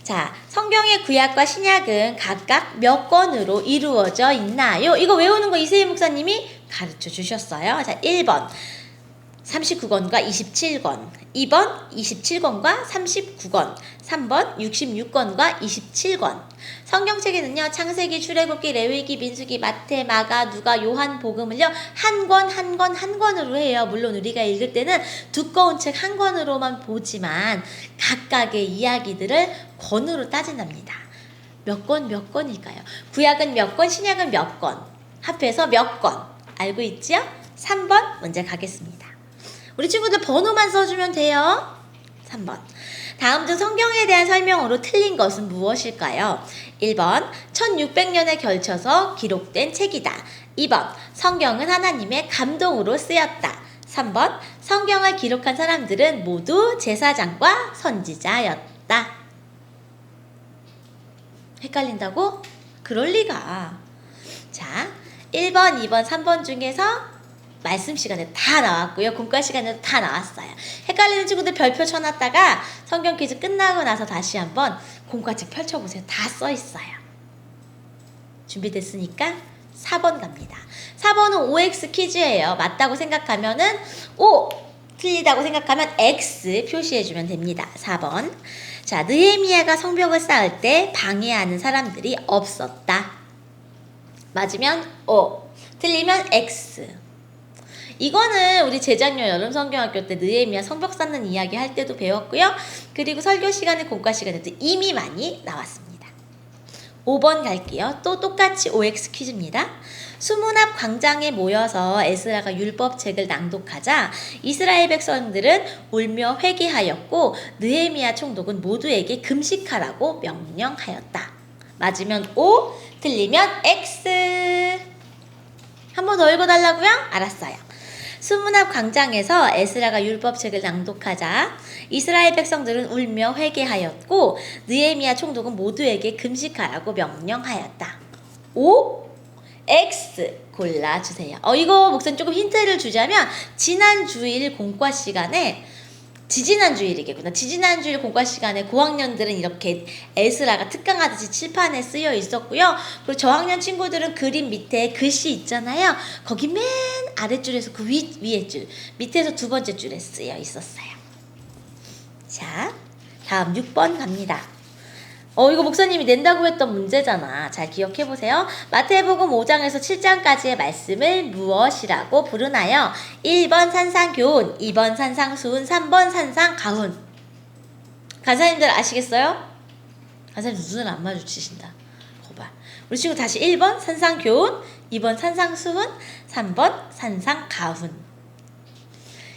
자, 성경의 구약과 신약은 각각 몇 권으로 이루어져 있나요? 이거 외우는 거 이세희 목사님이 가르쳐 주셨어요. 자, 1번 39권과 27권, 2번 27권과 39권, 3번 66권과 27권. 성경책에는요, 창세기, 출애굽기, 레위기, 민수기, 마태, 마가, 누가, 요한, 복음을요, 한 권으로 해요. 물론 우리가 읽을 때는 두꺼운 책 한 권으로만 보지만 각각의 이야기들을 권으로 따진답니다. 몇 권일까요? 구약은 몇 권, 신약은 몇 권, 합해서 몇 권. 알고 있지요? 3번 문제 가겠습니다. 우리 친구들 번호만 써주면 돼요. 3번. 다음 중 성경에 대한 설명으로 틀린 것은 무엇일까요? 1번 1600년에 걸쳐서 기록된 책이다. 2번 성경은 하나님의 감동으로 쓰였다. 3번 성경을 기록한 사람들은 모두 제사장과 선지자였다. 헷갈린다고? 그럴 리가. 자, 1번, 2번, 3번 중에서 말씀 시간에 다 나왔고요. 공과 시간에도 다 나왔어요. 헷갈리는 친구들 별표 쳐놨다가 성경 퀴즈 끝나고 나서 다시 한번 공과책 펼쳐보세요. 다 써있어요. 준비됐으니까 4번 갑니다. 4번은 OX 퀴즈예요. 맞다고 생각하면은 O, 틀리다고 생각하면 X 표시해주면 됩니다. 4번. 자, 느헤미야가 성벽을 쌓을 때 방해하는 사람들이 없었다. 맞으면 O, 틀리면 X. 이거는 우리 재작년 여름 성경학교 때 느헤미야 성벽 쌓는 이야기 할 때도 배웠고요. 그리고 설교 시간에 공과 시간에도 이미 많이 나왔습니다. 5번 갈게요. 또 똑같이 OX 퀴즈입니다. 수문 앞 광장에 모여서 에스라가 율법책을 낭독하자 이스라엘 백성들은 울며 회개하였고 느헤미야 총독은 모두에게 금식하라고 명령하였다. 맞으면 O, 틀리면 X. 한 번 더 읽어달라고요? 알았어요. 수문 앞 광장에서 에스라가 율법책을 낭독하자 이스라엘 백성들은 울며 회개하였고 느헤미야 총독은 모두에게 금식하라고 명령하였다. O, X 골라주세요. 이거 목사님 조금 힌트를 주자면 지난 주일 공과 시간에 지지난 주일이겠구나. 지지난 주일 공과 시간에 고학년들은 이렇게 에스라가 특강하듯이 칠판에 쓰여 있었고요. 그리고 저학년 친구들은 그림 밑에 글씨 있잖아요. 거기 맨 아랫줄에서 그 위에 줄, 밑에서 두 번째 줄에 쓰여 있었어요. 자, 다음 6번 갑니다. 이거 목사님이 낸다고 했던 문제잖아. 잘 기억해보세요. 마태복음 5장에서 7장까지의 말씀을 무엇이라고 부르나요? 1번 산상교훈, 2번 산상수훈, 3번 산상가훈. 간사님들 아시겠어요? 간사님 눈을 안 마주치신다. 거봐. 우리 친구 다시 1번 산상교훈, 2번 산상수훈, 3번 산상가훈.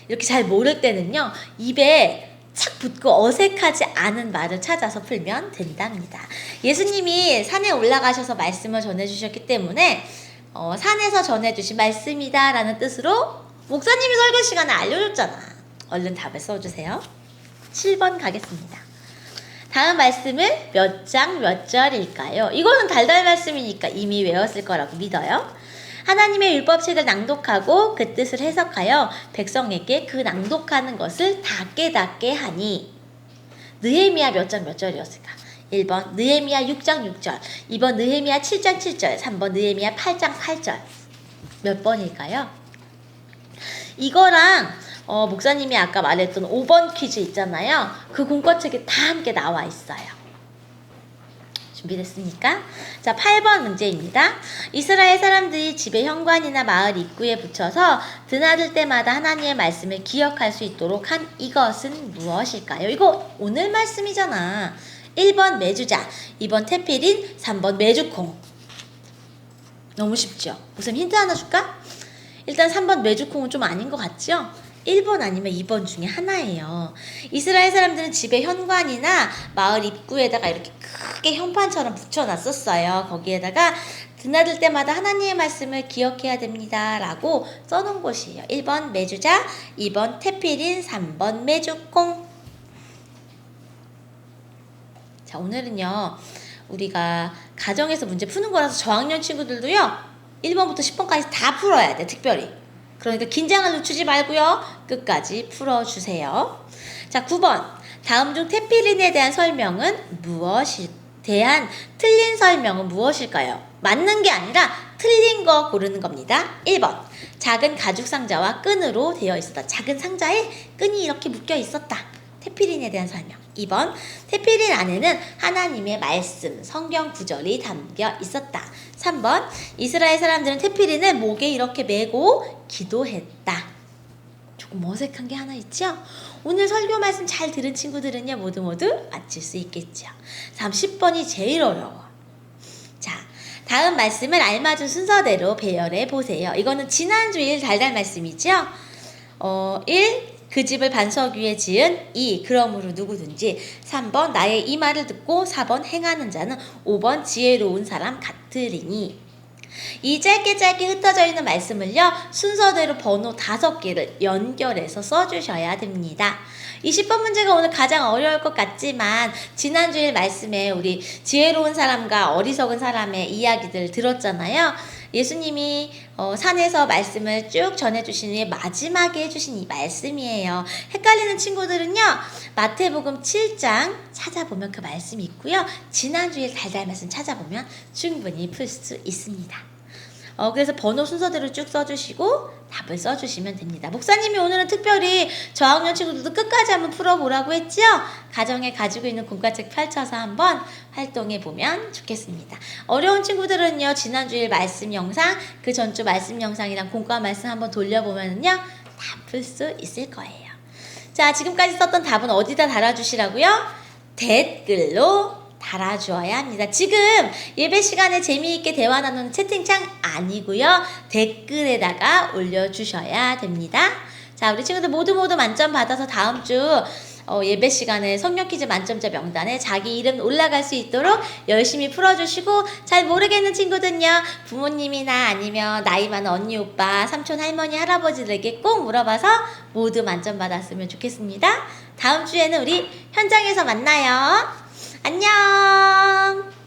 이렇게 잘 모를 때는요, 입에 착 붙고 어색하지 않은 말을 찾아서 풀면 된답니다. 예수님이 산에 올라가셔서 말씀을 전해주셨기 때문에 산에서 전해주신 말씀이다 라는 뜻으로 목사님이 설교 시간에 알려줬잖아. 얼른 답을 써주세요. 7번 가겠습니다. 다음 말씀은 몇 장 몇 절일까요? 이거는 달달 말씀이니까 이미 외웠을 거라고 믿어요. 하나님의 율법책을 낭독하고 그 뜻을 해석하여 백성에게 그 낭독하는 것을 다 깨닫게 하니. 느헤미야 몇 장 몇 절이었을까? 1번 느헤미야 6장 6절, 2번 느헤미야 7장 7절, 3번 느헤미야 8장 8절. 몇 번일까요? 이거랑 목사님이 아까 말했던 5번 퀴즈 있잖아요. 그 공과책에 다 함께 나와 있어요. 준비됐습니까? 자, 8번 문제입니다. 이스라엘 사람들이 집의 현관이나 마을 입구에 붙여서 드나들 때마다 하나님의 말씀을 기억할 수 있도록 한 이것은 무엇일까요? 이거 오늘 말씀이잖아. 1번 메주자, 2번 테필인, 3번 메주콩. 너무 쉽죠? 우선 힌트 하나 줄까? 일단 3번 메주콩은 좀 아닌 것 같죠? 1번 아니면 2번 중에 하나예요. 이스라엘 사람들은 집의 현관이나 마을 입구에다가 이렇게 크게 현판처럼 붙여놨었어요. 거기에다가 드나들 때마다 하나님의 말씀을 기억해야 됩니다 라고 써놓은 곳이에요. 1번 메주자, 2번 테필인, 3번 메주콩. 자, 오늘은요 우리가 가정에서 문제 푸는 거라서 저학년 친구들도요 1번부터 10번까지 다 풀어야 돼. 특별히. 그러니까 긴장을 늦추지 말고요. 끝까지 풀어주세요. 자, 9번. 다음 중 테필린에 대한 설명은 무엇이 대한 틀린 설명은 무엇일까요? 맞는 게 아니라 틀린 거 고르는 겁니다. 1번. 작은 가죽 상자와 끈으로 되어 있었다. 작은 상자에 끈이 이렇게 묶여 있었다. 테필린에 대한 설명. 2번. 테필린 안에는 하나님의 말씀, 성경 구절이 담겨 있었다. 3번. 이스라엘 사람들은 테필린을 목에 이렇게 메고 기도했다. 조금 어색한 게 하나 있죠? 오늘 설교 말씀 잘 들은 친구들은요, 모두 맞힐 수 있겠죠. 30번이 제일 어려워. 자, 다음 말씀을 알맞은 순서대로 배열해 보세요. 이거는 지난주일 달달 말씀이죠? 1. 그 집을 반석 위에 지은. 2. 그러므로 누구든지. 3번 나의 이 말을 듣고. 4번 행하는 자는. 5번 지혜로운 사람 같으리니. 이 짧게 흩어져 있는 말씀을요, 순서대로 번호 5개를 연결해서 써주셔야 됩니다. 이 10번 문제가 오늘 가장 어려울 것 같지만 지난주일 말씀에 우리 지혜로운 사람과 어리석은 사람의 이야기들 들었잖아요. 예수님이 산에서 말씀을 쭉 전해주신 후에 마지막에 해주신 이 말씀이에요. 헷갈리는 친구들은요, 마태복음 7장 찾아보면 그 말씀이 있고요, 지난주일 달달 말씀 찾아보면 충분히 풀 수 있습니다. 그래서 번호 순서대로 쭉 써주시고 답을 써주시면 됩니다. 목사님이 오늘은 특별히 저학년 친구들도 끝까지 한번 풀어보라고 했죠? 가정에 가지고 있는 공과책 펼쳐서 한번 활동해보면 좋겠습니다. 어려운 친구들은요, 지난주일 말씀 영상, 그 전주 말씀 영상이랑 공과 말씀 한번 돌려보면요, 다 풀 수 있을 거예요. 자, 지금까지 썼던 답은 어디다 달아주시라고요? 댓글로 달아주어야 합니다. 지금 예배 시간에 재미있게 대화 나누는 채팅창 아니고요, 댓글에다가 올려주셔야 됩니다. 자, 우리 친구들 모두 만점 받아서 다음 주 예배 시간에 성경 퀴즈 만점자 명단에 자기 이름 올라갈 수 있도록 열심히 풀어주시고, 잘 모르겠는 친구들은요, 부모님이나 아니면 나이 많은 언니, 오빠, 삼촌, 할머니, 할아버지들에게 꼭 물어봐서 모두 만점 받았으면 좋겠습니다. 다음 주에는 우리 현장에서 만나요. 안녕.